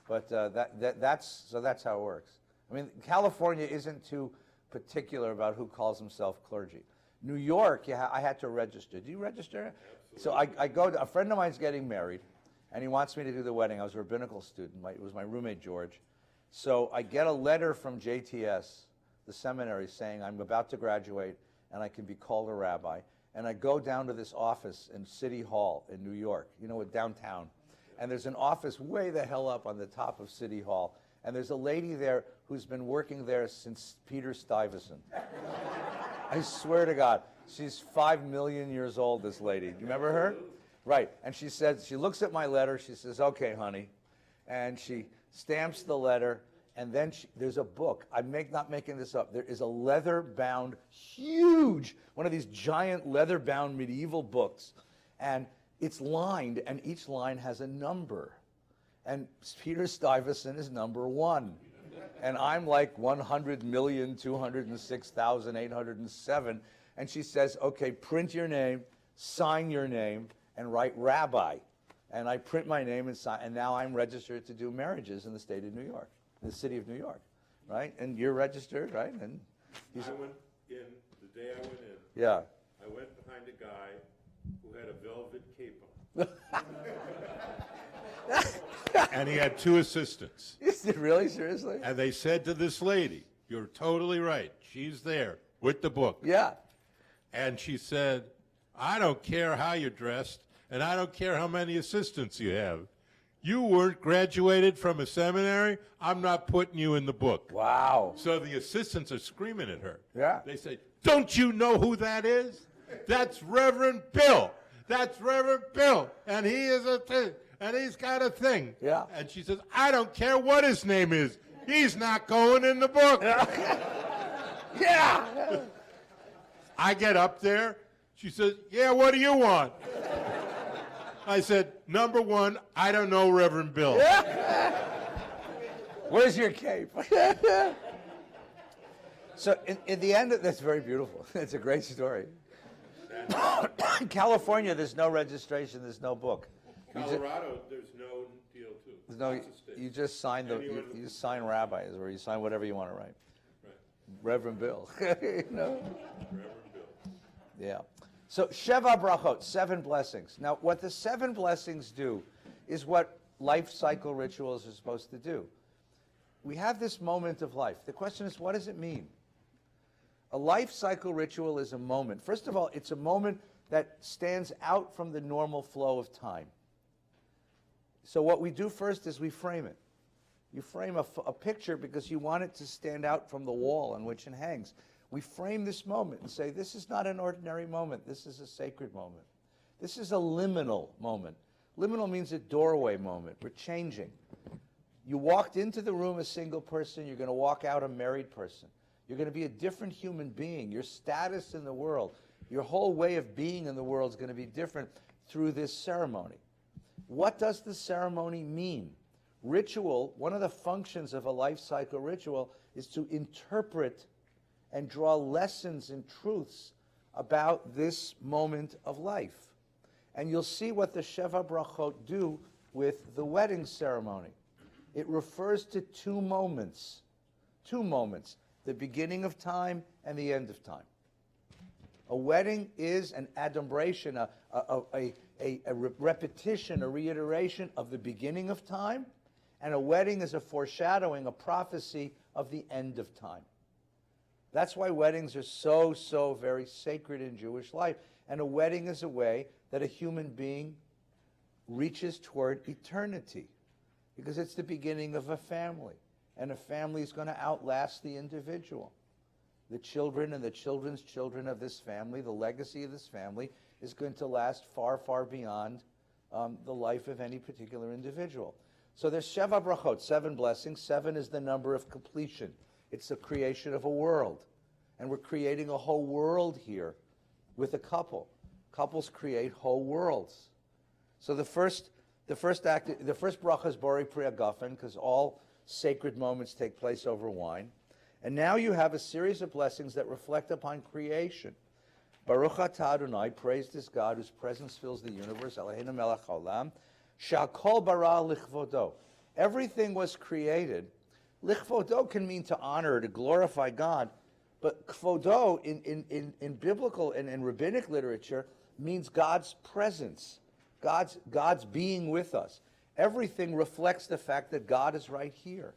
But that's how it works. I mean, California isn't too particular about who calls himself clergy. New York, I had to register. Do you register? So I go to, a friend of mine's getting married, and he wants me to do the wedding. I was a rabbinical student. It was my roommate, George. So I get a letter from JTS, the seminary, saying I'm about to graduate, and I can be called a rabbi. And I go down to this office in City Hall in New York, downtown. And there's an office way the hell up on the top of City Hall. And there's a lady there who's been working there since Peter Stuyvesant. I swear to God, she's 5 million years old, this lady. Do you remember her? Right. And she says, she looks at my letter, she says, okay, honey. And she stamps the letter, and then there's a book. I'm not making this up. There is a leather-bound, huge, one of these giant leather-bound medieval books. And it's lined, and each line has a number. And Peter Stuyvesant is number 1. And I'm like 100,206,807. And she says, okay, print your name, sign your name, and write rabbi. And I print my name and sign, and now I'm registered to do marriages in the state of New York, in the city of New York, right? And you're registered, right? And I went in, the day I went in, yeah. I went behind a guy who had a velvet cape on. And he had 2 assistants. Is it really? Seriously? And they said to this lady, you're totally right. She's there with the book. Yeah. And she said, I don't care how you're dressed, and I don't care how many assistants you have. You weren't graduated from a seminary, I'm not putting you in the book. Wow. So the assistants are screaming at her. Yeah. They say, don't you know who that is? That's Reverend Bill. That's Reverend Bill. And he is a thing. And he's got a thing. Yeah. And she says, I don't care what his name is. He's not going in the book. Yeah. I get up there. She says, yeah, what do you want? I said, number 1, I don't know Reverend Bill. Where's your cape? So in the end, that's very beautiful. It's a great story. In California, there's no registration, there's no book. Colorado, there's no deal too. There's no, you just sign you just sign rabbis, or you sign whatever you want to write. Right. Reverend Bill. Reverend Bill. Yeah. So Sheva Brachot, 7 blessings. Now, what the 7 blessings do is what life cycle rituals are supposed to do. We have this moment of life. The question is, what does it mean? A life cycle ritual is a moment. First of all, it's a moment that stands out from the normal flow of time. So what we do first is we frame it. You frame a picture because you want it to stand out from the wall on which it hangs. We frame this moment and say, this is not an ordinary moment. This is a sacred moment. This is a liminal moment. Liminal means a doorway moment. We're changing. You walked into the room a single person. You're going to walk out a married person. You're going to be a different human being. Your status in the world, your whole way of being in the world is going to be different through this ceremony. What does the ceremony mean? Ritual, one of the functions of a life cycle ritual is to interpret and draw lessons and truths about this moment of life. And you'll see what the Sheva Brachot do with the wedding ceremony. It refers to 2 moments. 2 moments. The beginning of time and the end of time. A wedding is an adumbration, a repetition, a reiteration of the beginning of time, and a wedding is a foreshadowing, a prophecy of the end of time. That's why weddings are so, so very sacred in Jewish life. And a wedding is a way that a human being reaches toward eternity, because it's the beginning of a family. And a family is going to outlast the individual. The children and the children's children of this family, the legacy of this family, is going to last far, far beyond the life of any particular individual. So there's Sheva Brachot, 7 blessings. 7 is the number of completion. It's the creation of a world. And we're creating a whole world here with a couple. Couples create whole worlds. So the first bracha is Borei Pri Hagafen, because all sacred moments take place over wine. And now you have a series of blessings that reflect upon creation. Baruch atah Adonai, praised is God whose presence fills the universe. Eloheinu melech haolam. Shakol bara lichvodo. Everything was created. Lichvodo can mean to honor, to glorify God. But kvodo in biblical and in rabbinic literature means God's presence, God's being with us. Everything reflects the fact that God is right here.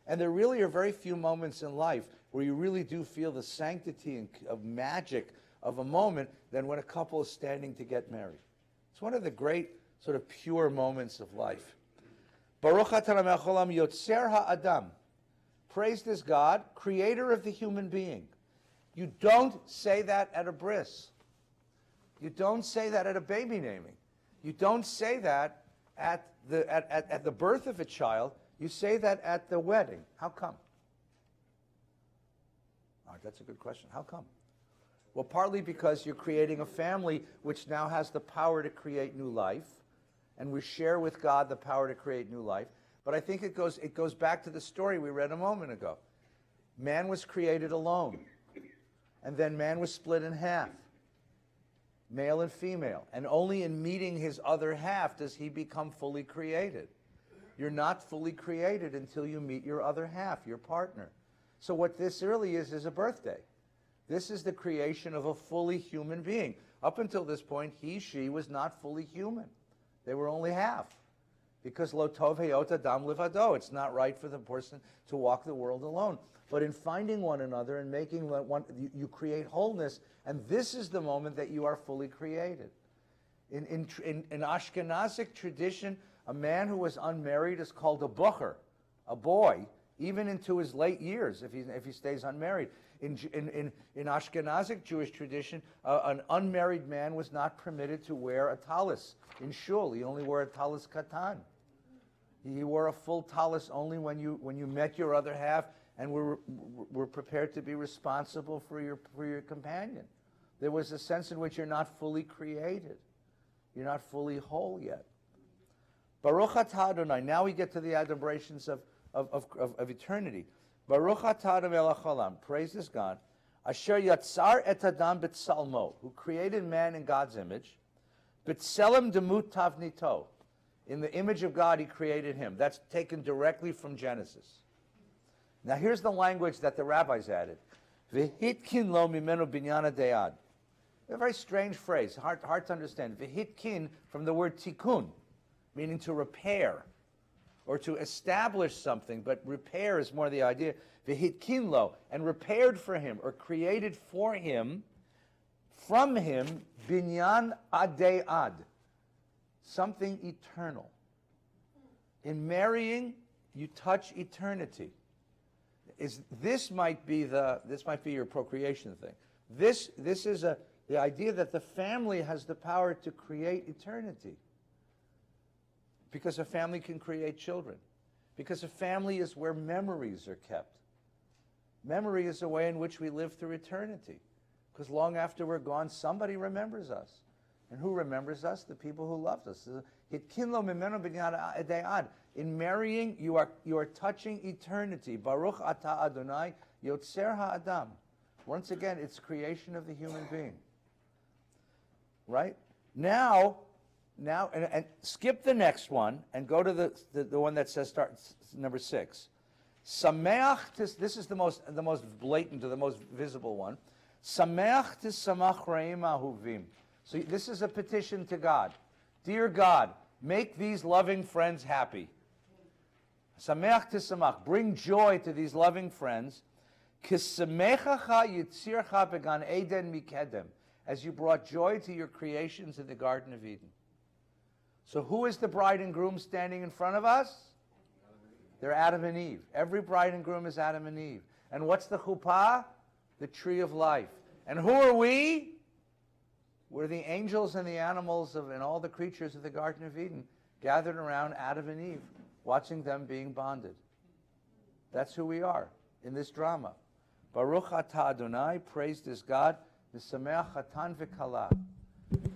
And there really are very few moments in life where you really do feel the sanctity and of magic of a moment than when a couple is standing to get married. It's one of the great sort of pure moments of life. Baruch atah Adonai Olam Yotzer ha'adam. Praised is God, creator of the human being. You don't say that at a bris. You don't say that at a baby naming. You don't say that at the birth of a child. You say that at the wedding. How come? All right, that's a good question. How come? Well, partly because you're creating a family which now has the power to create new life, and we share with God the power to create new life. But I think it goes back to the story we read a moment ago. Man was created alone, and then man was split in half, male and female. And only in meeting his other half does he become fully created. You're not fully created until you meet your other half, your partner. So what this really is a birthday. This is the creation of a fully human being. Up until this point, she was not fully human. They were only half. Because lo tov heyot adam livado, it's not right for the person to walk the world alone. But in finding one another and making one, you create wholeness, and this is the moment that you are fully created. In Ashkenazic tradition, a man who was unmarried is called a bucher, a boy, even into his late years if he stays unmarried. In Ashkenazic Jewish tradition, an unmarried man was not permitted to wear a talis in shul. He only wore a talis katan. He wore a full talis only when you met your other half and were prepared to be responsible for your companion. There was a sense in which you're not fully created. You're not fully whole yet. Baruch atah Adonai. Now we get to the adumbrations of eternity. Baruch atah Adonai melech haolam. Praise is God. Asher yatzar et adam b'tzalmo, who created man in God's image. B'tselem demut tavnito. In the image of God, he created him. That's taken directly from Genesis. Now here's the language that the rabbis added. V'hitkin lo mimenu binyana de'ad. A very strange phrase, hard to understand. V'hitkin, from the word tikkun, meaning to repair or to establish something, but repair is more the idea. V'hitkin lo, and repaired for him or created for him, from him, binyan ad, something eternal. In marrying, you touch eternity. This might be your procreation thing. This is the idea that the family has the power to create eternity. Because a family can create children. Because a family is where memories are kept. Memory is a way in which we live through eternity. Because long after we're gone, somebody remembers us. And who remembers us? The people who loved us. In marrying, you are touching eternity. Baruch atah Adonai Yotzer ha'adam. Once again, it's creation of the human being. Right? Now, and skip the next one and go to the one that says number 6. Sameach, this is the most blatant or the most visible one. Sameach tisamach reim ahuvim. So this is a petition to God. Dear God, make these loving friends happy. Sameach tisamach. Bring joy to these loving friends. Kisamechacha yitzircha began Eden mikedem. As you brought joy to your creations in the Garden of Eden. So who is the bride and groom standing in front of us? They're Adam and Eve. Every bride and groom is Adam and Eve. And what's the chuppah? The tree of life. And who are we? We're the angels and the animals and all the creatures of the Garden of Eden gathered around Adam and Eve, watching them being bonded. That's who we are in this drama. Baruch atah Adonai, praised is God, Misameach chatan v'kala.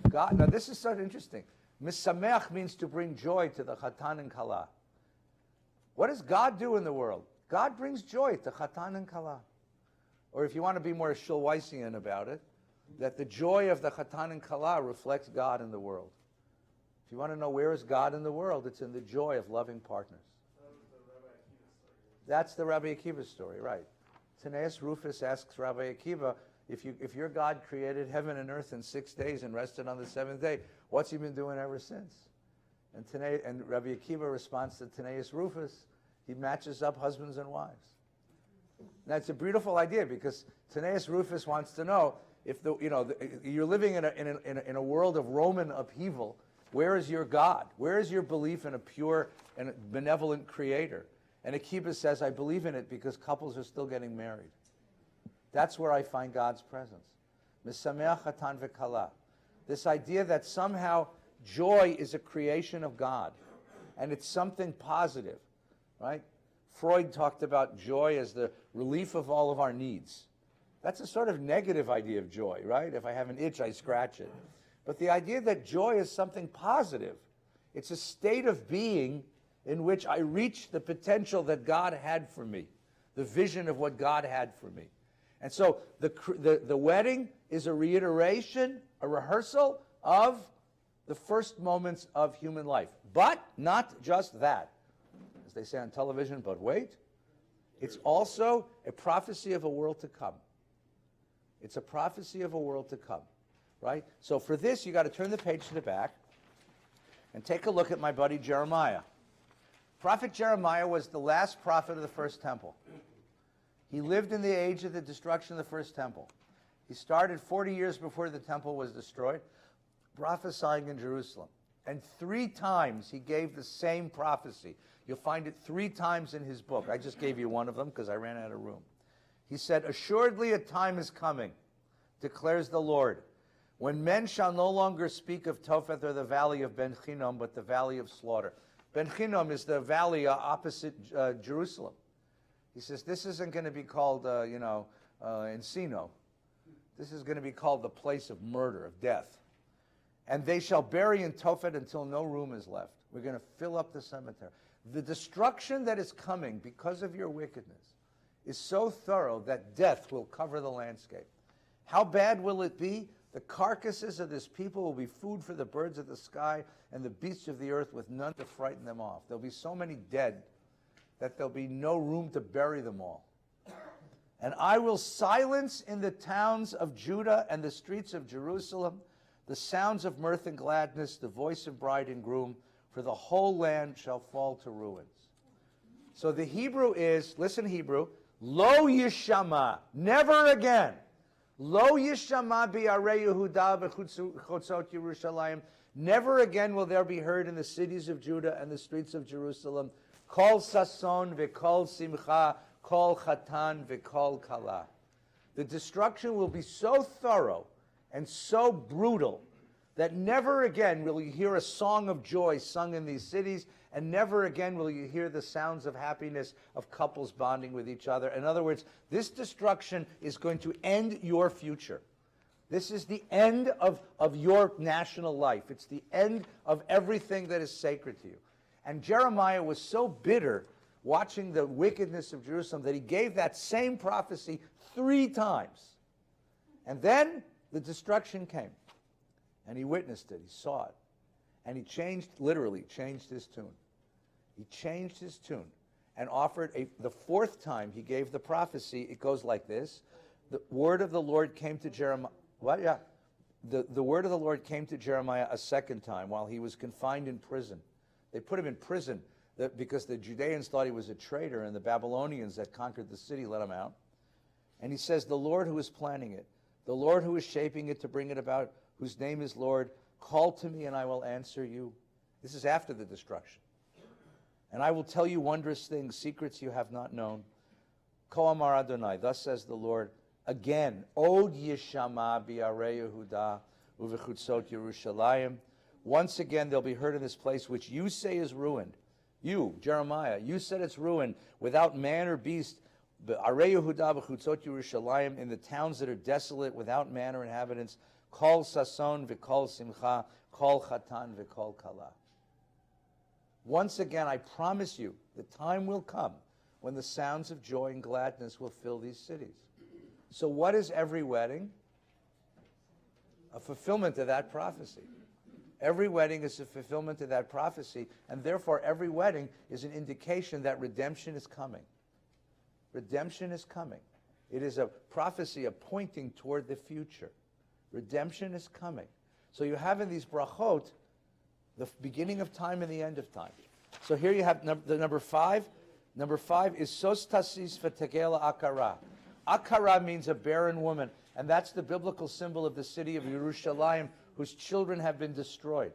God, now this is so interesting. Misameach means to bring joy to the chatan and kala. What does God do in the world? God brings joy to chatan and kala. Or if you want to be more Shulweisian about it, that the joy of the chatan and kala reflects God in the world. If you want to know where is God in the world, it's in the joy of loving partners. That's the Rabbi Akiva story, right. Taneas Rufus asks Rabbi Akiva, if your God created heaven and earth in 6 days and rested on the seventh day, what's he been doing ever since? And Rabbi Akiva responds to Taneas Rufus, he matches up husbands and wives. Now it's a beautiful idea because Taneas Rufus wants to know if you're living in a world of Roman upheaval. Where is your God? Where is your belief in a pure and benevolent creator? And Akiva says, I believe in it because couples are still getting married. That's where I find God's presence. Misameach chatan v'kala. This idea that somehow joy is a creation of God, and it's something positive, right? Freud talked about joy as the relief of all of our needs. That's a sort of negative idea of joy, right? If I have an itch, I scratch it. But the idea that joy is something positive, it's a state of being in which I reach the potential that God had for me, the vision of what God had for me. And so the wedding is a reiteration, a rehearsal of the first moments of human life. But not just that. As they say on television, but wait, it's also a prophecy of a world to come. It's a prophecy of a world to come, right? So for this, you got to turn the page to the back and take a look at my buddy Jeremiah. Prophet Jeremiah was the last prophet of the first temple. He lived in the age of the destruction of the first temple. He started 40 years before the temple was destroyed, prophesying in Jerusalem. And 3 times he gave the same prophecy. You'll find it 3 times in his book. I just gave you one of them because I ran out of room. He said, assuredly a time is coming, declares the Lord, when men shall no longer speak of Topheth or the valley of Ben Hinnom, but the valley of slaughter. Ben Hinnom is the valley opposite Jerusalem. He says, this isn't going to be called, Encino. This is going to be called the place of murder, of death. And they shall bury in Tophet until no room is left. We're going to fill up the cemetery. The destruction that is coming because of your wickedness is so thorough that death will cover the landscape. How bad will it be? The carcasses of this people will be food for the birds of the sky and the beasts of the earth with none to frighten them off. There'll be so many dead that there'll be no room to bury them all. And I will silence in the towns of Judah and the streets of Jerusalem the sounds of mirth and gladness, the voice of bride and groom, for the whole land shall fall to ruins. So the Hebrew is, listen Hebrew, Lo Yishama, never again. Lo Yishama bi'arei Yehuda v'chotzot Yerushalayim. Never again will there be heard in the cities of Judah and the streets of Jerusalem, Kol sason v'kol simcha, kol chatan v'kol kala. The destruction will be so thorough and so brutal that never again will you hear a song of joy sung in these cities, and never again will you hear the sounds of happiness of couples bonding with each other. In other words, this destruction is going to end your future. This is the end of your national life. It's the end of everything that is sacred to you. And Jeremiah was so bitter watching the wickedness of Jerusalem that he gave that same prophecy 3 times. And then the destruction came. And he witnessed it. He saw it. And he literally changed his tune. He changed his tune and offered the 4th time he gave the prophecy. It goes like this. The word of the Lord came to Jeremiah. What? Yeah. The word of the Lord came to Jeremiah a 2nd time while he was confined in prison. They put him in prison. because the Judeans thought he was a traitor, and the Babylonians that conquered the city let him out. And he says, the Lord who is planning it, the Lord who is shaping it to bring it about, whose name is Lord, call to me and I will answer you. This is after the destruction. And I will tell you wondrous things, secrets you have not known. Ko amar Adonai, thus says the Lord, again, Od Yishama bi'arei Yehuda u'v'chutzot Yerushalayim. Once again they'll be heard in this place which you say is ruined. You, Jeremiah, you said it's ruined without man or beast. Arei Yehuda v'chutzot Yerushalayim, in the towns that are desolate without man or inhabitants. Kol sason v'kol simcha, kol chatan v'kol kala. Once again, I promise you, the time will come when the sounds of joy and gladness will fill these cities. So what is every wedding? A fulfillment of that prophecy. Every wedding is a fulfillment of that prophecy, and therefore every wedding is an indication that redemption is coming. Redemption is coming. It is a prophecy of pointing toward the future. Redemption is coming. So you have in these brachot the beginning of time and the end of time. So here you have the number 5. Number 5 is sos tasis v'tegela akara. Akara means a barren woman, and that's the biblical symbol of the city of Yerushalayim, whose children have been destroyed.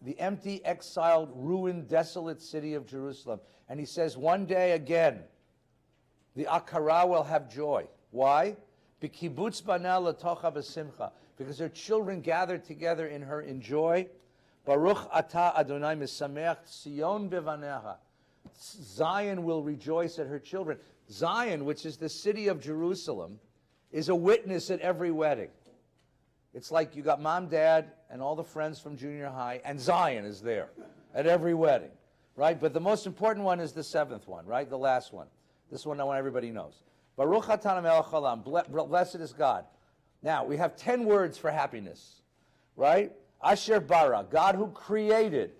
The empty, exiled, ruined, desolate city of Jerusalem. And he says, one day again, the Akara will have joy. Why? B'kibbutz bana latocha b'simcha. Because her children gathered together in her in joy. Baruch atah Adonai misameach Sion bevaneha. Zion will rejoice at her children. Zion, which is the city of Jerusalem, is a witness at every wedding. It's like you got mom, dad, and all the friends from junior high, and Zion is there at every wedding, right? But the most important one is the 7th one, right? The last one. This one everybody knows. Baruch atah melech haolam. Blessed is God. Now, we have 10 words for happiness, right? Asher bara, God who created.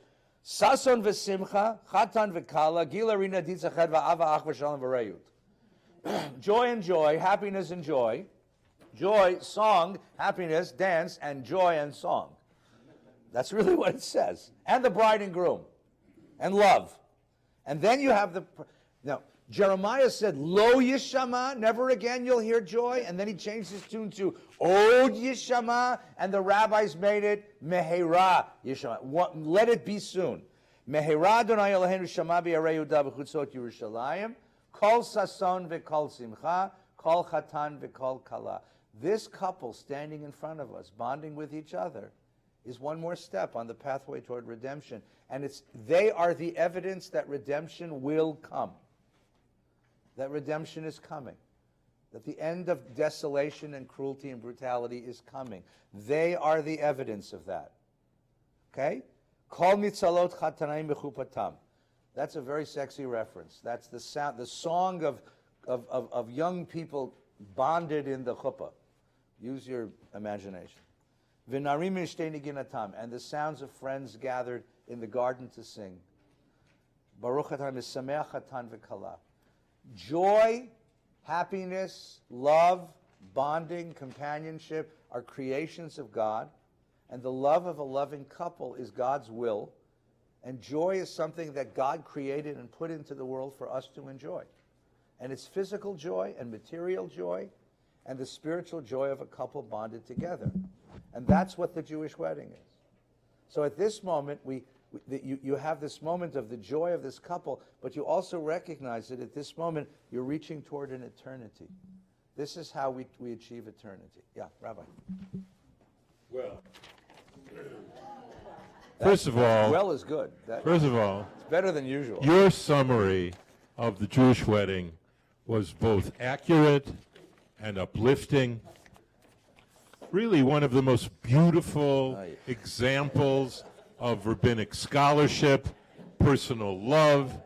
Sason v'simcha, chatan v'kala, gila rina ditzachad v'ava ach v'shalom v'reyut. Joy and joy, happiness and joy. Joy, song, happiness, dance, and joy and song. That's really what it says. And the bride and groom. And love. And then you have the... Now, Jeremiah said, Lo Yishama, never again you'll hear joy. And then he changed his tune to Od Yishama, and the rabbis made it Mehera Yishama. Let it be soon. Mehera Adonai Eloheinu Shama b'arei Yehuda b'chutzot Yerushalayim, Kol sason v'kol simcha, Kol chatan v'kol kala. This couple standing in front of us, bonding with each other, is one more step on the pathway toward redemption. And they are the evidence that redemption will come. That redemption is coming. That the end of desolation and cruelty and brutality is coming. They are the evidence of that. Okay? Kol mitzalot chatanaim mechupatam. That's a very sexy reference. That's the sound, the song of young people bonded in the chuppah. Use your imagination. V'narim mishtei niginatam, and the sounds of friends gathered in the garden to sing. Baruch atah misameach chatan v'kala. Joy, happiness, love, bonding, companionship are creations of God, and the love of a loving couple is God's will, and joy is something that God created and put into the world for us to enjoy. And it's physical joy and material joy and the spiritual joy of a couple bonded together. And that's what the Jewish wedding is. So at this moment, you have this moment of the joy of this couple, but you also recognize that at this moment, you're reaching toward an eternity. This is how we achieve eternity. Yeah, Rabbi. Well, first of all, well is good. First of all, it's better than usual. Your summary of the Jewish wedding was both accurate and uplifting. Really one of the most beautiful examples of rabbinic scholarship, personal love.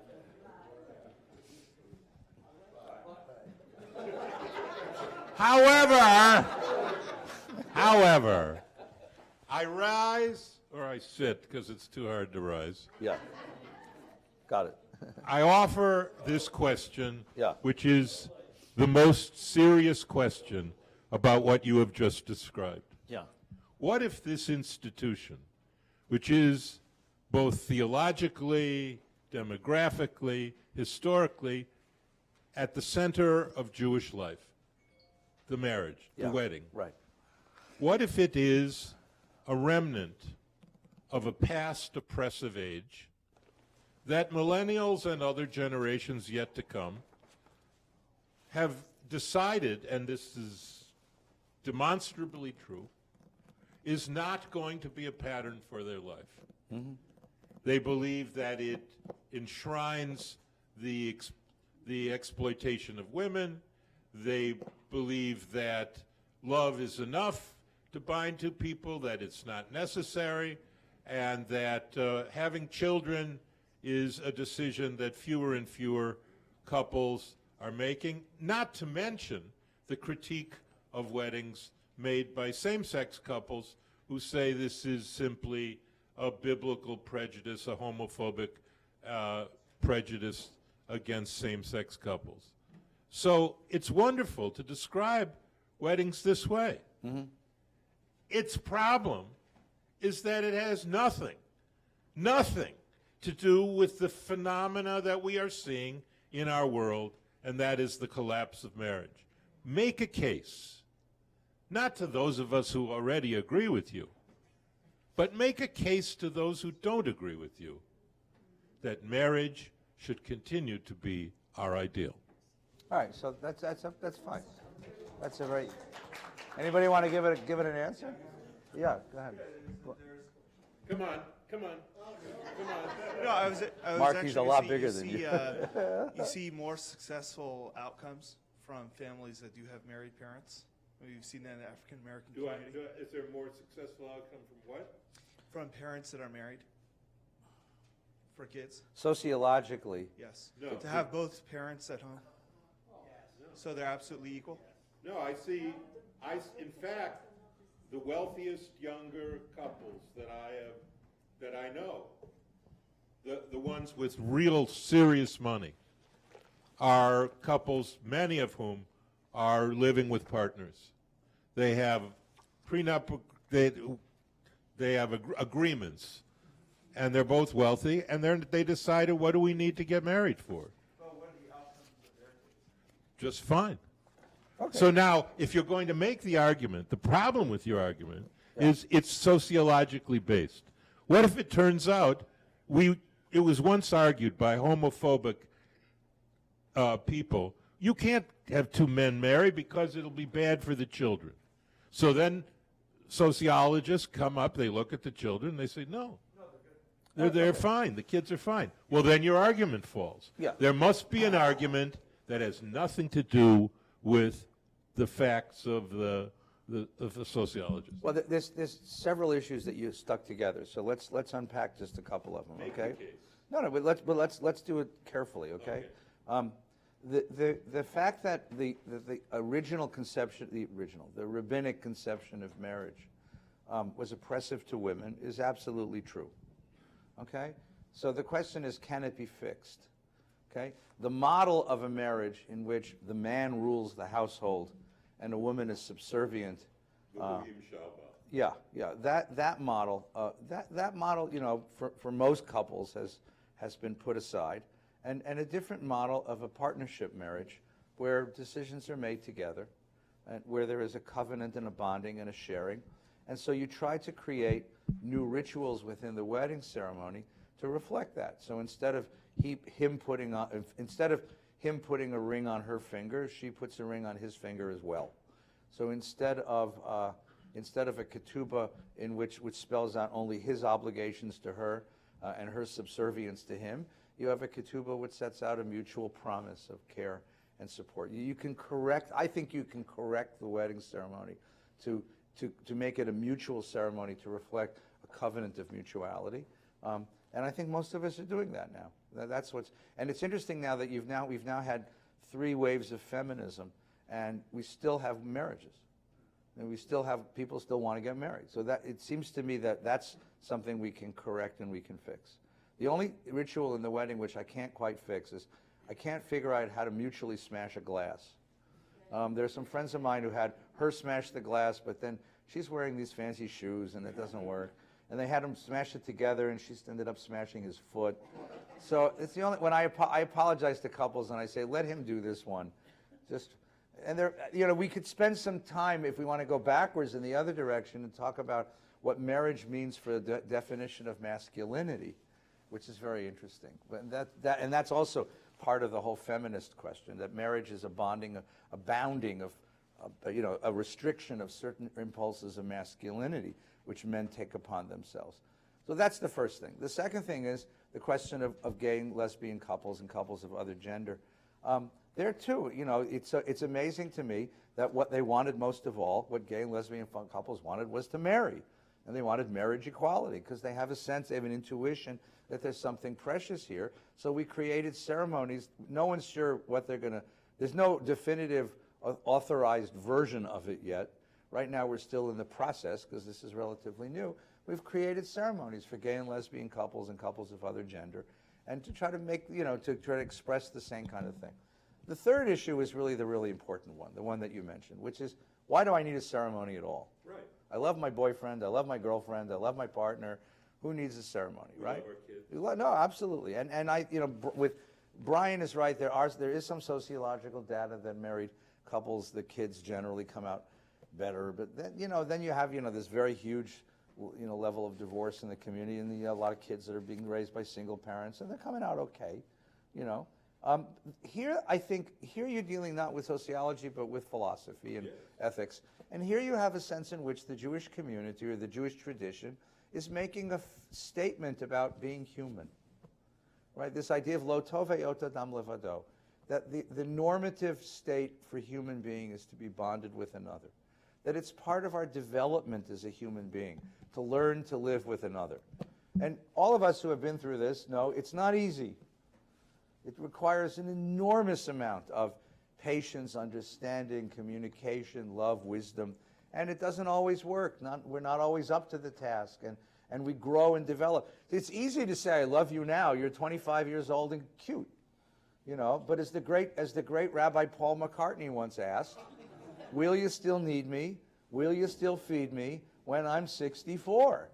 However, I rise or I sit because it's too hard to rise. Yeah. Got it. I offer this question, Yeah. which is the most serious question about what you have just described. Yeah. What if this institution, which is both theologically demographically, historically, at the center of Jewish life, the marriage, Yeah, the wedding. Right. What if it is a remnant of a past oppressive age that millennials and other generations yet to come have decided, and this is demonstrably true, is not going to be a pattern for their life. They believe that it enshrines the exploitation of women. They believe that love is enough to bind two people, that it's not necessary, and that having children is a decision that fewer and fewer couples are making, not to mention the critique of weddings made by same-sex couples who say this is simply a biblical prejudice, a homophobic prejudice against same-sex couples. So it's wonderful to describe weddings this way. Its problem is that it has nothing to do with the phenomena that we are seeing in our world, and that is the collapse of marriage. Make a case, not to those of us who already agree with you, but make a case to those who don't agree with you that marriage should continue to be our ideal. All right, so that's fine. That's a very. Anybody want to give it an answer? Yeah, go ahead. Come on. No, I was Mark, actually he's a gonna lot say, bigger than you. You see more successful outcomes from families that do have married parents. Maybe you've seen that in the African American community. Is there a more successful outcome from what? From parents that are married for kids. Sociologically, Yes. No. To have both parents at home. So they're absolutely equal. No, in fact, the wealthiest younger couples that I know, the ones with real serious money, are couples, many of whom are living with partners. They have prenup, they have agreements, and they're both wealthy, and they decided, what do we need to get married for? Just fine. Okay. So now, if you're going to make the argument, the problem with your argument is it's sociologically based. What if it turns out it was once argued by homophobic people, you can't have two men marry because it'll be bad for the children. So then sociologists come up, they look at the children, they say, no, they're fine, the kids are fine. Well, then your argument falls. Yeah. There must be an argument that has nothing to do with the facts of the sociologists. well, there's several issues that you stuck together. So let's unpack just a couple of them, okay? No, but let's do it carefully, okay? The fact that the original conception, the rabbinic conception of marriage was oppressive to women is absolutely true, okay? So the question is, can it be fixed? Okay? The model of a marriage in which the man rules the household and a woman is subservient. Yeah. That model, you know, for most couples has been put aside, and a different model of a partnership marriage where decisions are made together, and where there is a covenant and a bonding and a sharing, and so you try to create new rituals within the wedding ceremony to reflect that. So instead of him putting a ring on her finger, she puts a ring on his finger as well. So instead of a ketubah which spells out only his obligations to her and her subservience to him, you have a ketubah which sets out a mutual promise of care and support. I think you can correct the wedding ceremony to make it a mutual ceremony to reflect a covenant of mutuality. And I think most of us are doing that now. And it's interesting now that we've now had 3 waves of feminism, and we still have marriages, and people still want to get married. So that it seems to me that that's something we can correct and we can fix. The only ritual in the wedding which I can't quite fix is I can't figure out how to mutually smash a glass. There's some friends of mine who had her smash the glass, but then she's wearing these fancy shoes and it doesn't work. and they had him smash it together, and she ended up smashing his foot. So it's the only, when I apologize to couples and I say, let him do this one. And there, we could spend some time if we want to go backwards in the other direction and talk about what marriage means for the definition of masculinity, which is very interesting. But and that's also part of the whole feminist question, that marriage is a bounding of, a restriction of certain impulses of masculinity, which men take upon themselves. So that's the first thing. The second thing is the question of gay and lesbian couples and couples of other gender. There too, it's amazing to me that what they wanted most of all, what gay and lesbian couples wanted, was to marry. And they wanted marriage equality because they have a sense, they have an intuition that there's something precious here. So we created ceremonies. No one's sure what they're going to, there's no definitive authorized version of it yet. Right now we're still in the process because this is relatively new. We've created ceremonies for gay and lesbian couples and couples of other gender, and to try to make, to try to express the same kind of thing. The third issue is really the really important one, the one that you mentioned, which is, why do I need a ceremony at all? Right. I love my boyfriend, I love my girlfriend, I love my partner. Who needs a ceremony, right? We love our kids. No, absolutely. And I, with Brian is right. There is some sociological data that married couples, the kids generally come out better. But then, then you have, this very huge, level of divorce in the community, and a lot of kids that are being raised by single parents, and they're coming out okay, Here, I think, you're dealing not with sociology, but with philosophy and ethics. And here you have a sense in which the Jewish community or the Jewish tradition is making a statement about being human, right? This idea of lo tov ot adam levado, that the normative state for human being is to be bonded with another, that it's part of our development as a human being to learn to live with another. And all of us who have been through this know it's not easy. It requires an enormous amount of patience, understanding, communication, love, wisdom, and it doesn't always work. We're not always up to the task, and we grow and develop. It's easy to say, I love you now. You're 25 years old and cute, but as the great Rabbi Paul McCartney once asked, will you still need me? Will you still feed me when I'm 64?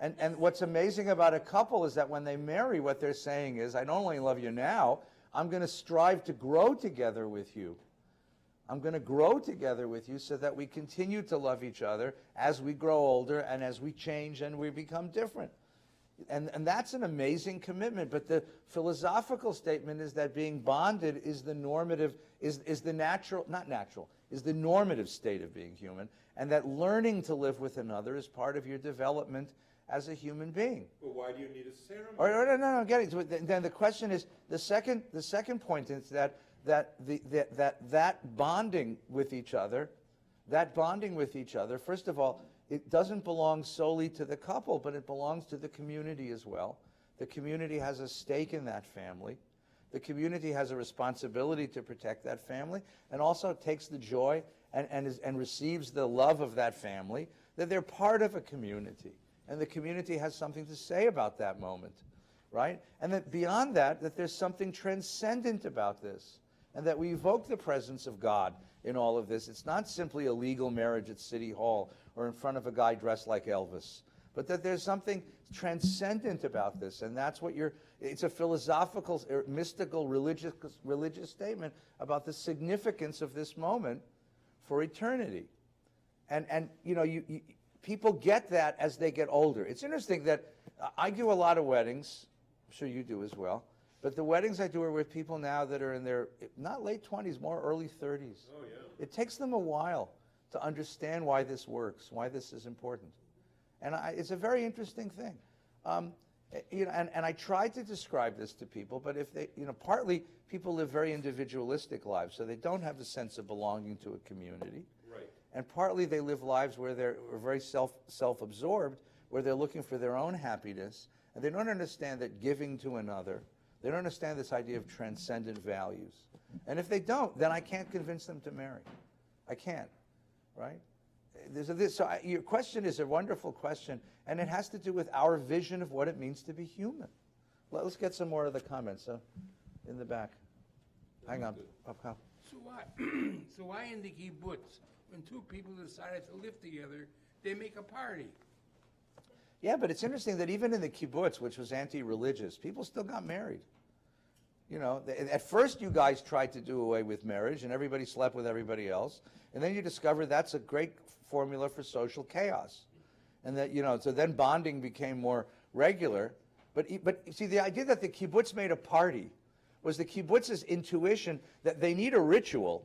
And what's amazing about a couple is that when they marry, what they're saying is, I don't only love you now, I'm going to strive to grow together with you. I'm going to grow together with you so that we continue to love each other as we grow older and as we change and we become different. And that's an amazing commitment. But the philosophical statement is that being bonded is the normative, is the natural, not natural, is the normative state of being human, and that learning to live with another is part of your development as a human being. Well, why do you need a ceremony? No, I'm getting to it. Then the question is, the second point is that bonding with each other, first of all, it doesn't belong solely to the couple, but it belongs to the community as well. The community has a stake in that family. The community has a responsibility to protect that family, and also takes the joy and receives the love of that family, that they're part of a community. And the community has something to say about that moment, right? And that beyond that, that there's something transcendent about this, and that we evoke the presence of God in all of this. It's not simply a legal marriage at City Hall or in front of a guy dressed like Elvis, but that there's something transcendent about this, and that's what it's a philosophical, mystical, religious statement about the significance of this moment for eternity. And people get that as they get older. It's interesting that I do a lot of weddings. I'm sure you do as well. But the weddings I do are with people now that are in their, not late 20s, more early 30s. Oh, yeah. It takes them a while to understand why this works, why this is important. And it's a very interesting thing. And I try to describe this to people, but if they, partly people live very individualistic lives, so they don't have the sense of belonging to a community. Right. And partly they live lives where they're very self-absorbed, where they're looking for their own happiness, and they don't understand that giving to another, they don't understand this idea of transcendent values. And if they don't, then I can't convince them to marry. I can't, right? Your question is a wonderful question, and it has to do with our vision of what it means to be human. Let's get some more of the comments in the back. Hang on. So why in the kibbutz, when two people decided to live together, they make a party? Yeah, but it's interesting that even in the kibbutz, which was anti-religious, people still got married. You know, at first you guys tried to do away with marriage and everybody slept with everybody else. And then you discovered that's a great formula for social chaos. And that, you know, so then bonding became more regular. But see, the idea that the kibbutz made a party was the kibbutz's intuition that they need a ritual.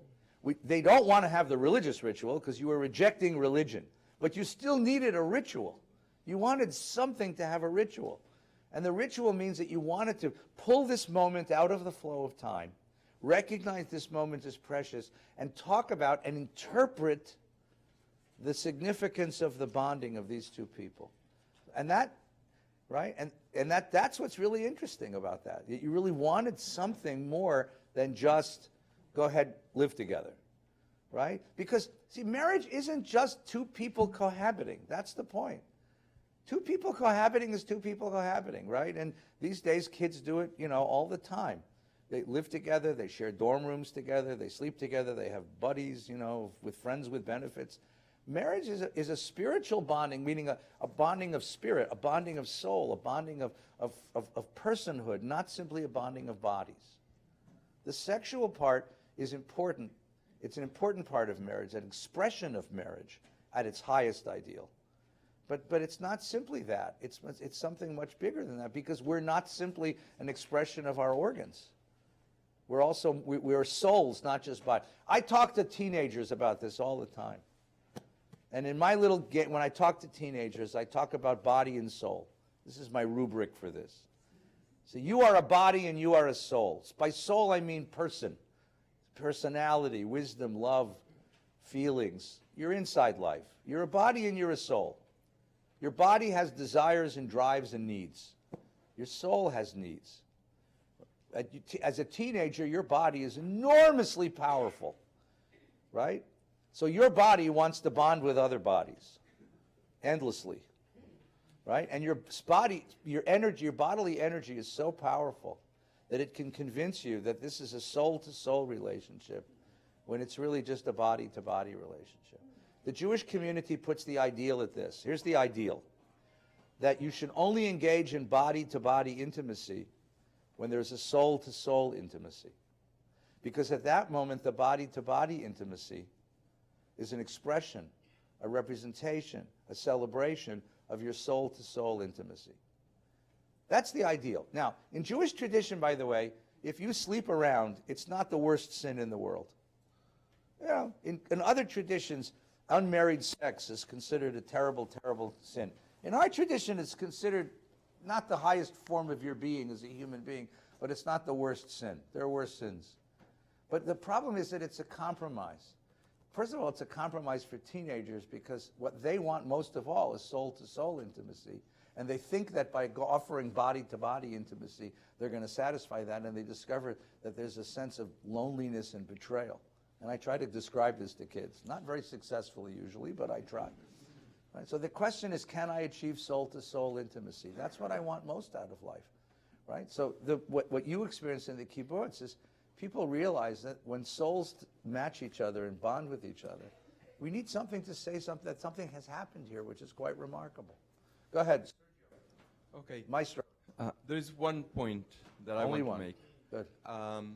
They don't want to have the religious ritual because you were rejecting religion. But you still needed a ritual. You wanted something to have a ritual. And the ritual means that you wanted to pull this moment out of the flow of time, recognize this moment as precious, and talk about and interpret the significance of the bonding of these two people. And that, right? And that's what's really interesting about that. You really wanted something more than just go ahead, live together, right? Because, see, marriage isn't just two people cohabiting. That's the point. Two people cohabiting is two people cohabiting, right? And these days, kids do it, you know, all the time. They live together, they share dorm rooms together, they sleep together, they have buddies, you know, with friends with benefits. Marriage is a spiritual bonding, meaning a bonding of spirit, a bonding of soul, a bonding of personhood, not simply a bonding of bodies. The sexual part is important. It's an important part of marriage, an expression of marriage at its highest ideal. But it's not simply that. It's something much bigger than that, because we're not simply an expression of our organs. We're also, we are souls, not just bodies. I talk to teenagers about this all the time. And in my little game, when I talk to teenagers, I talk about body and soul. This is my rubric for this. So you are a body and you are a soul. By soul, I mean person, personality, wisdom, love, feelings, your inside life. You're a body and you're a soul. Your body has desires and drives and needs. Your soul has needs. As a teenager, your body is enormously powerful, right? So your body wants to bond with other bodies endlessly, right? And your body, your energy, your bodily energy is so powerful that it can convince you that this is a soul-to-soul relationship when it's really just a body-to-body relationship. The Jewish community puts the ideal at this. Here's the ideal, that you should only engage in body-to-body intimacy when there's a soul-to-soul intimacy. Because at that moment, the body-to-body intimacy is an expression, a representation, a celebration of your soul-to-soul intimacy. That's the ideal. Now, in Jewish tradition, by the way, if you sleep around, it's not the worst sin in the world. You know, in other traditions, unmarried sex is considered a terrible, terrible sin. In our tradition, it's considered not the highest form of your being as a human being, but it's not the worst sin. There are worse sins. But the problem is that it's a compromise. First of all, it's a compromise for teenagers because what they want most of all is soul-to-soul intimacy. And they think that by offering body-to-body intimacy, they're going to satisfy that, and they discover that there's a sense of loneliness and betrayal. And I try to describe this to kids. Not very successfully usually, but I try. Right? So the question is, can I achieve soul-to-soul intimacy? That's what I want most out of life. Right? So what you experience in the kibbutz is people realize that when souls match each other and bond with each other, we need something to say that something has happened here, which is quite remarkable. Go ahead. Okay. Maestro. There is one point that I Only want one. to make. Good.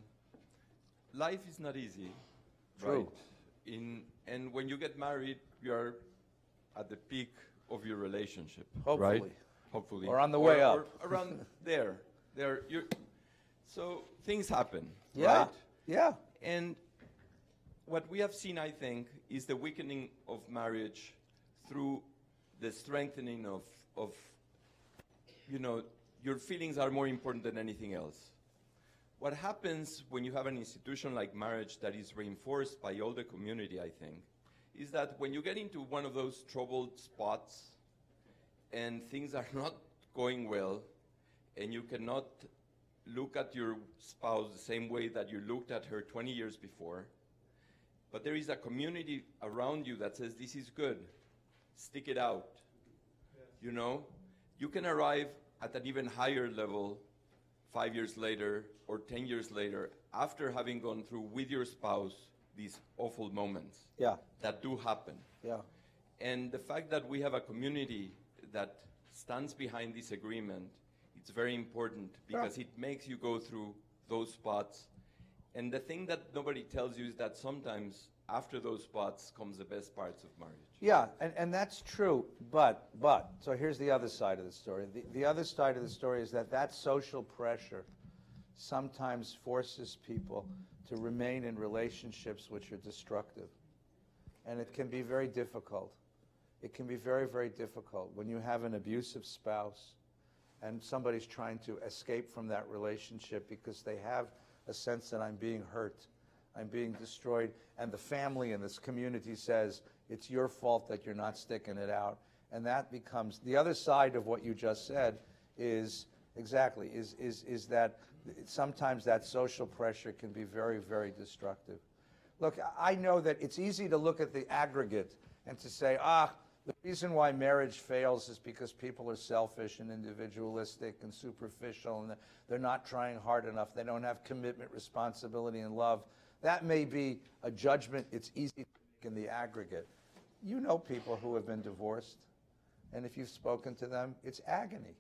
Life is not easy. True. Right? And when you get married, you're at the peak of your relationship. Hopefully. Right? Hopefully. Or on the way up. Or around there. So things happen. Yeah. Right? Yeah. And what we have seen, I think, is the weakening of marriage through the strengthening of your feelings are more important than anything else. What happens when you have an institution like marriage that is reinforced by all the community, I think, is that when you get into one of those troubled spots and things are not going well and you cannot look at your spouse the same way that you looked at her 20 years before, but there is a community around you that says, this is good, stick it out. Yes. You know, you can arrive at an even higher level 5 years later or 10 years later after having gone through with your spouse these awful moments. Yeah. That do happen. Yeah. And the fact that we have a community that stands behind this agreement, it's very important because it makes you go through those spots. And the thing that nobody tells you is that sometimes after those spots comes the best parts of marriage. Yeah, and that's true, but, so here's the other side of the story. The other side of the story is that social pressure sometimes forces people to remain in relationships which are destructive. And it can be very difficult. It can be very, very difficult when you have an abusive spouse and somebody's trying to escape from that relationship because they have a sense that I'm being hurt, I'm being destroyed, and the family in this community says, it's your fault that you're not sticking it out. And that becomes, the other side of what you just said is, exactly, is that sometimes that social pressure can be very, very destructive. Look, I know that it's easy to look at the aggregate and to say, the reason why marriage fails is because people are selfish and individualistic and superficial and they're not trying hard enough. They don't have commitment, responsibility, and love. That may be a judgment it's easy to make in the aggregate. You know people who have been divorced, and if you've spoken to them, it's agony.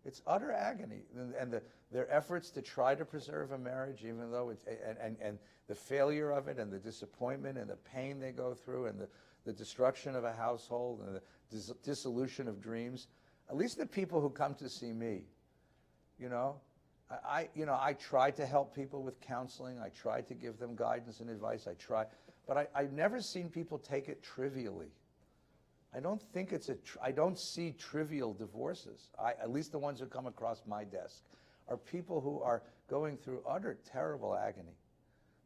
It's utter agony. And their efforts to try to preserve a marriage, even though it's, and the failure of it and the disappointment and the pain they go through and the destruction of a household and the dissolution of dreams, at least the people who come to see me, I try to help people with counseling. I try to give them guidance and advice. But I've never seen people take it trivially. I don't think I don't see trivial divorces. At least the ones who come across my desk are people who are going through utter terrible agony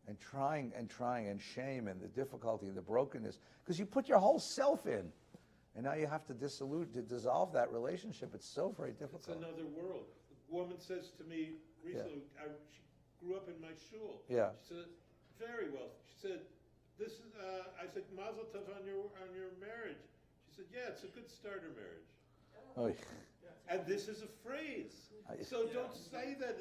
and trying and shame and the difficulty and the brokenness because you put your whole self in and now you have to dissolve that relationship. It's so very difficult. It's another world. A woman says to me recently, she grew up in my shul. Yeah. She said, very well. She said, "This is." I said, "Mazel tov on your marriage." She said, "Yeah, it's a good starter marriage." Oh. And this is a phrase. So don't say that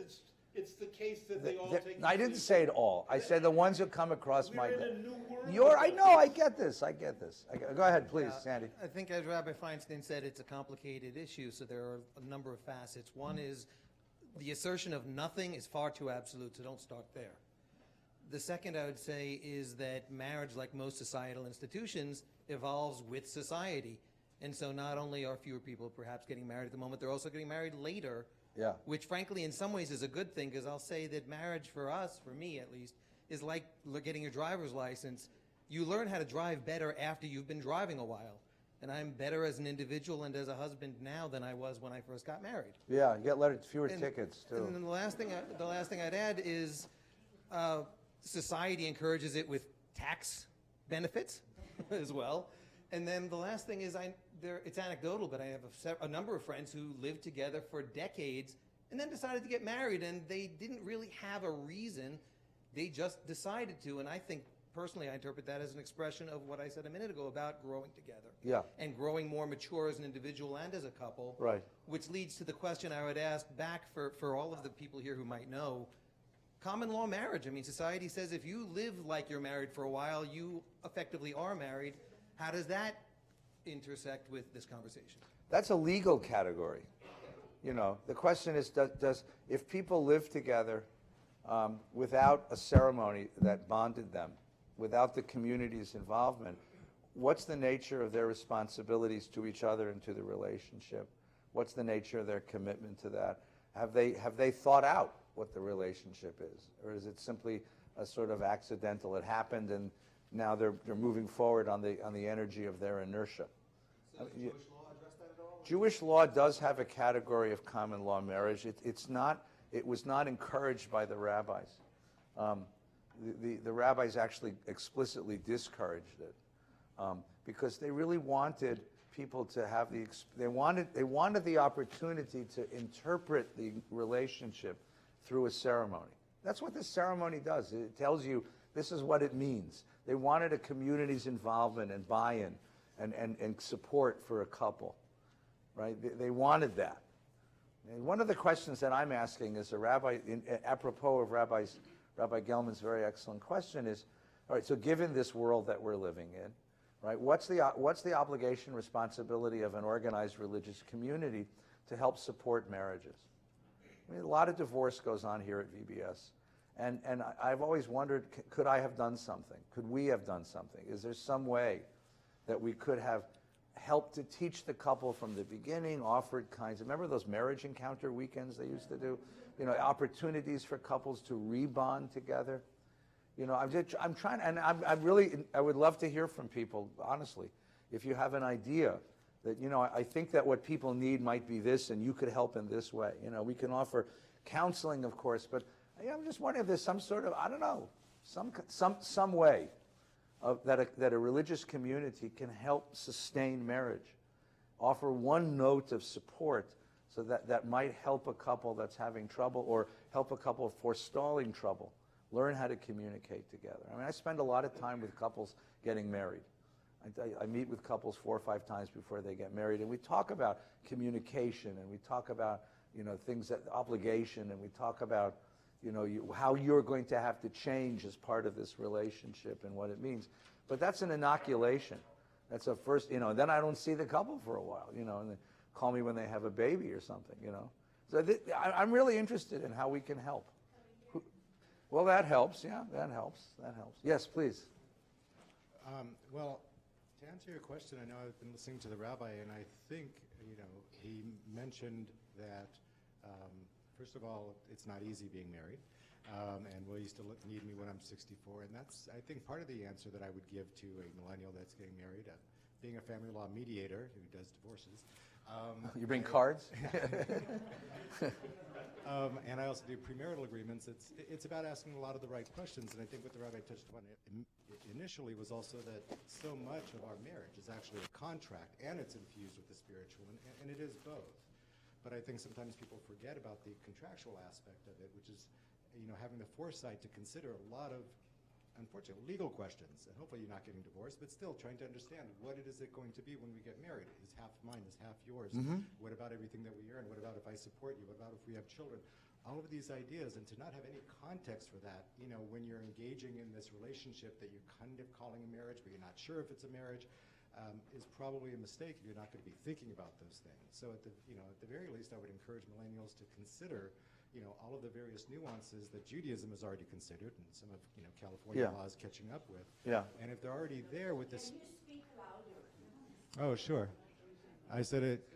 it's the case that they all take. I didn't say it all. I said the ones who come across my We're desk. in a new world. I know. I get this. Go ahead, please, Sandy. I think as Rabbi Feinstein said, it's a complicated issue, so there are a number of facets. One is the assertion of nothing is far too absolute, so don't start there. The second I would say is that marriage, like most societal institutions, evolves with society. And so not only are fewer people perhaps getting married at the moment, they're also getting married later, which frankly in some ways is a good thing, because I'll say that marriage for us, for me at least, is like getting your driver's license. You learn how to drive better after you've been driving a while. And I'm better as an individual and as a husband now than I was when I first got married. Yeah, you get fewer tickets too. And then the last thing I'd add is society encourages it with tax benefits as well. And then the last thing is it's anecdotal, but I have a number of friends who lived together for decades and then decided to get married, and they didn't really have a reason. They just decided to, and I think personally I interpret that as an expression of what I said a minute ago about growing together. Yeah. And growing more mature as an individual and as a couple. Right. Which leads to the question I would ask back for all of the people here who might know, common law marriage. I mean, society says if you live like you're married for a while, you effectively are married. How does that intersect with this conversation? That's a legal category. The question is, does if people live together without a ceremony that bonded them, without the community's involvement, what's the nature of their responsibilities to each other and to the relationship? What's the nature of their commitment to that? Have they thought out what the relationship is, or is it simply a sort of accidental? It happened, and now they're moving forward on the energy of their inertia. So does Jewish law address that at all? Jewish law does have a category of common law marriage. It was not encouraged by the rabbis. The rabbis actually explicitly discouraged it because they really wanted people to have they wanted the opportunity to interpret the relationship through a ceremony. That's what this ceremony does. It tells you this is what it means. They wanted a community's involvement and buy-in and support for a couple, right? They wanted that. And one of the questions that I'm asking as a rabbi, apropos of Rabbi Gelman's very excellent question is, all right, so given this world that we're living in, right? What's the obligation, responsibility of an organized religious community to help support marriages? I mean, a lot of divorce goes on here at VBS. And I've always wondered, could I have done something? Could we have done something? Is there some way that we could have helped to teach the couple from the beginning, offered kinds of, remember those marriage encounter weekends they used to do? You know, opportunities for couples to rebond together. You know, I'm trying, and I would love to hear from people, honestly, if you have an idea that, you know, I think that what people need might be this, and you could help in this way. You know, we can offer counseling, of course, but I'm just wondering if there's some sort of, I don't know, some way that a religious community can help sustain marriage, offer one note of support so that might help a couple that's having trouble, or help a couple forestalling trouble, learn how to communicate together. I mean, I spend a lot of time with couples getting married. I meet with couples 4 or 5 times before they get married, and we talk about communication, and we talk about, you know, things that obligation, and we talk about, you know, how you're going to have to change as part of this relationship and what it means. But that's an inoculation. That's a first, you know, and then I don't see the couple for a while, you know, and they call me when they have a baby or something, you know. So I'm really interested in how we can help. Well, that helps, yeah, that helps. Yes, please. Well, to answer your question, I know I've been listening to the rabbi, and I think, you know, he mentioned that, first of all, it's not easy being married, and will you still need me when I'm 64? And that's, I think, part of the answer that I would give to a millennial that's getting married. Being a family law mediator who does divorces. You bring cards? And I also do premarital agreements. It's about asking a lot of the right questions, and I think what the rabbi touched upon initially was also that so much of our marriage is actually a contract, and it's infused with the spiritual, and it is both. But I think sometimes people forget about the contractual aspect of it, which is, you know, having the foresight to consider a lot of, unfortunately, legal questions. And hopefully you're not getting divorced, but still trying to understand what it is it going to be when we get married. Is half mine, is half yours? Mm-hmm. What about everything that we earn? What about if I support you? What about if we have children? All of these ideas, and to not have any context for that, you know, when you're engaging in this relationship that you're kind of calling a marriage, but you're not sure if it's a marriage, is probably a mistake if you're not going to be thinking about those things. So at the very least, I would encourage millennials to consider, you know, all of the various nuances that Judaism has already considered, and some of, you know, California laws catching up with. Yeah. And if they're already there with this. Can you speak louder? Oh, sure. I said it.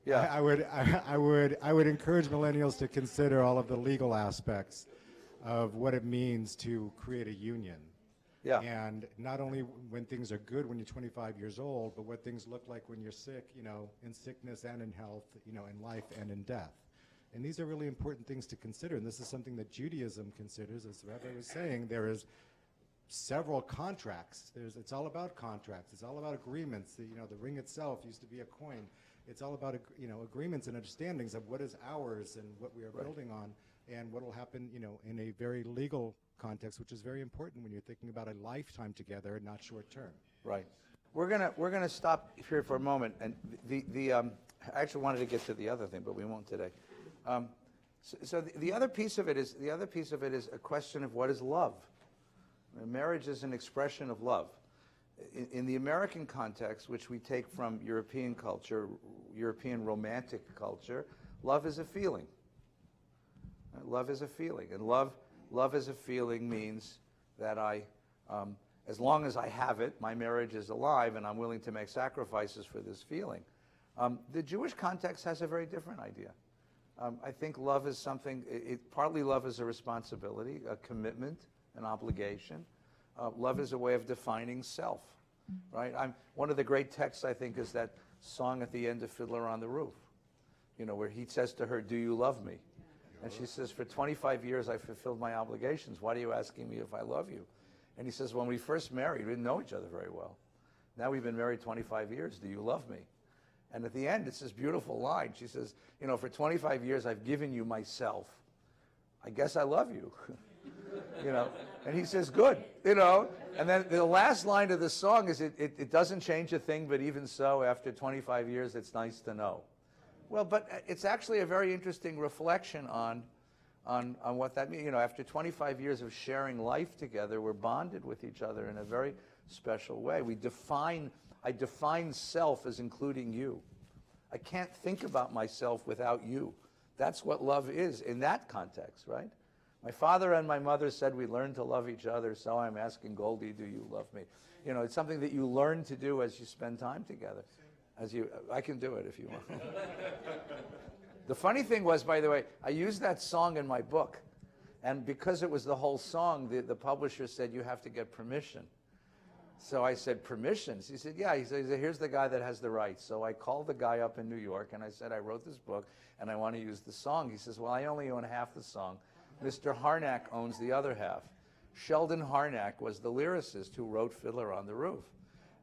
Yeah. I would encourage millennials to consider all of the legal aspects of what it means to create a union. Yeah. And not only when things are good when you're 25 years old, but what things look like when you're sick, you know, in sickness and in health, you know, in life and in death. And these are really important things to consider. And this is something that Judaism considers. As the Rabbi was saying, there is several contracts. It's all about contracts. It's all about agreements. You know, the ring itself used to be a coin. It's all about, you know, agreements and understandings of what is ours and what we are building on, and what will happen, you know, in a very legal context, which is very important when you're thinking about a lifetime together, not short term. Right. We're gonna stop here for a moment, and I actually wanted to get to the other thing, but we won't today. So the other piece of it is a question of what is love. Marriage is an expression of love. In the American context, which we take from European culture, European romantic culture, love is a feeling. Love is a feeling, and love as a feeling means that as long as I have it, my marriage is alive, and I'm willing to make sacrifices for this feeling. The Jewish context has a very different idea. I think love is something, partly love is a responsibility, a commitment, an obligation. Love is a way of defining self, right? One of the great texts, I think, is that song at the end of Fiddler on the Roof, you know, where he says to her, "Do you love me?" And she says, "For 25 years I fulfilled my obligations. Why are you asking me if I love you?" And he says, "When we first married, we didn't know each other very well. Now we've been married 25 years. Do you love me?" And at the end, it's this beautiful line. She says, "You know, for 25 years I've given you myself. I guess I love you." You know, and he says, "Good," you know. And then the last line of the song is, it doesn't change a thing, but even so, after 25 years, it's nice to know. Well, but it's actually a very interesting reflection on what that means. You know, after 25 years of sharing life together, we're bonded with each other in a very special way. I define self as including you. I can't think about myself without you. That's what love is in that context, right? My father and my mother said we learn to love each other, so I'm asking Goldie, do you love me? You know, it's something that you learn to do as you spend time together. I can do it if you want. The funny thing was, by the way, I used that song in my book, and because it was the whole song, the publisher said, you have to get permission. So I said, permissions? He said, yeah. He said, here's the guy that has the rights. So I called the guy up in New York, and I said, I wrote this book, and I want to use the song. He says, well, I only own half the song. Mr. Harnack owns the other half. Sheldon Harnack was the lyricist who wrote Fiddler on the Roof.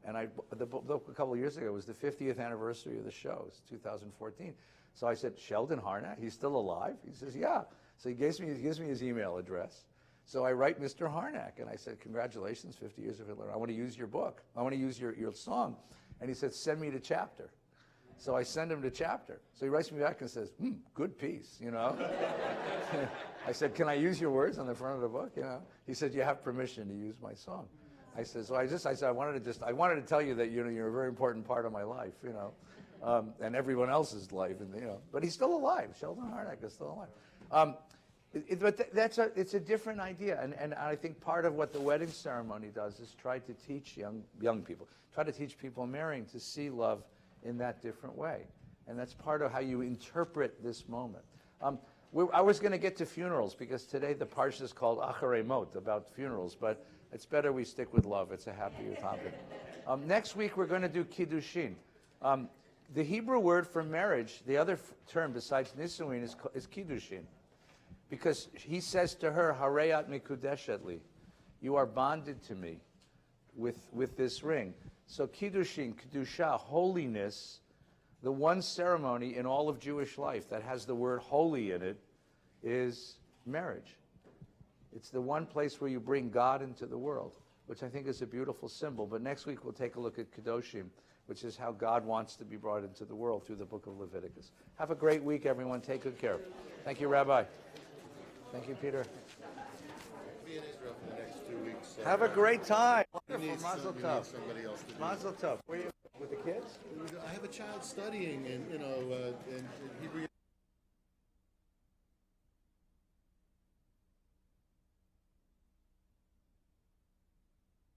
And the book a couple of years ago was the 50th anniversary of the show. It's 2014. So I said, Sheldon Harnack, he's still alive? He says, yeah. So he gives me his email address. So I write Mr. Harnack, and I said, congratulations, 50 years of Fiddler. I want to use your book. I want to use your song. And he said, send me to chapter. So I send him to chapter. So he writes me back and says, good piece, you know. I said, can I use your words on the front of the book, you know? He said, you have permission to use my song. I said, I said, I wanted to tell you that, you know, you're a very important part of my life, you know, and everyone else's life, and, you know. But he's still alive. Sheldon Harnack is still alive. It's a different idea, and I think part of what the wedding ceremony does is try to teach young people, try to teach people marrying to see love in that different way, and that's part of how you interpret this moment. I was going to get to funerals because today the parsha is called Acharei Mot, about funerals, but it's better we stick with love. It's a happier topic. Next week we're going to do Kiddushin. The Hebrew word for marriage, the other term besides Nisuin, is Kiddushin. Because he says to her, Hareyat mikudeshet li, you are bonded to me with this ring. So Kiddushin, Kedusha, holiness, the one ceremony in all of Jewish life that has the word holy in it is marriage. It's the one place where you bring God into the world, which I think is a beautiful symbol. But next week we'll take a look at Kedoshim, which is how God wants to be brought into the world through the book of Leviticus. Have a great week, everyone. Take good care. Thank you, Rabbi. Thank you, Peter. Be in Israel for the next 2 weeks. Have a great time. You need Wonderful. Mazel you tov. need somebody else to do it. Mazel tov. Where are you with the kids? I have a child studying, and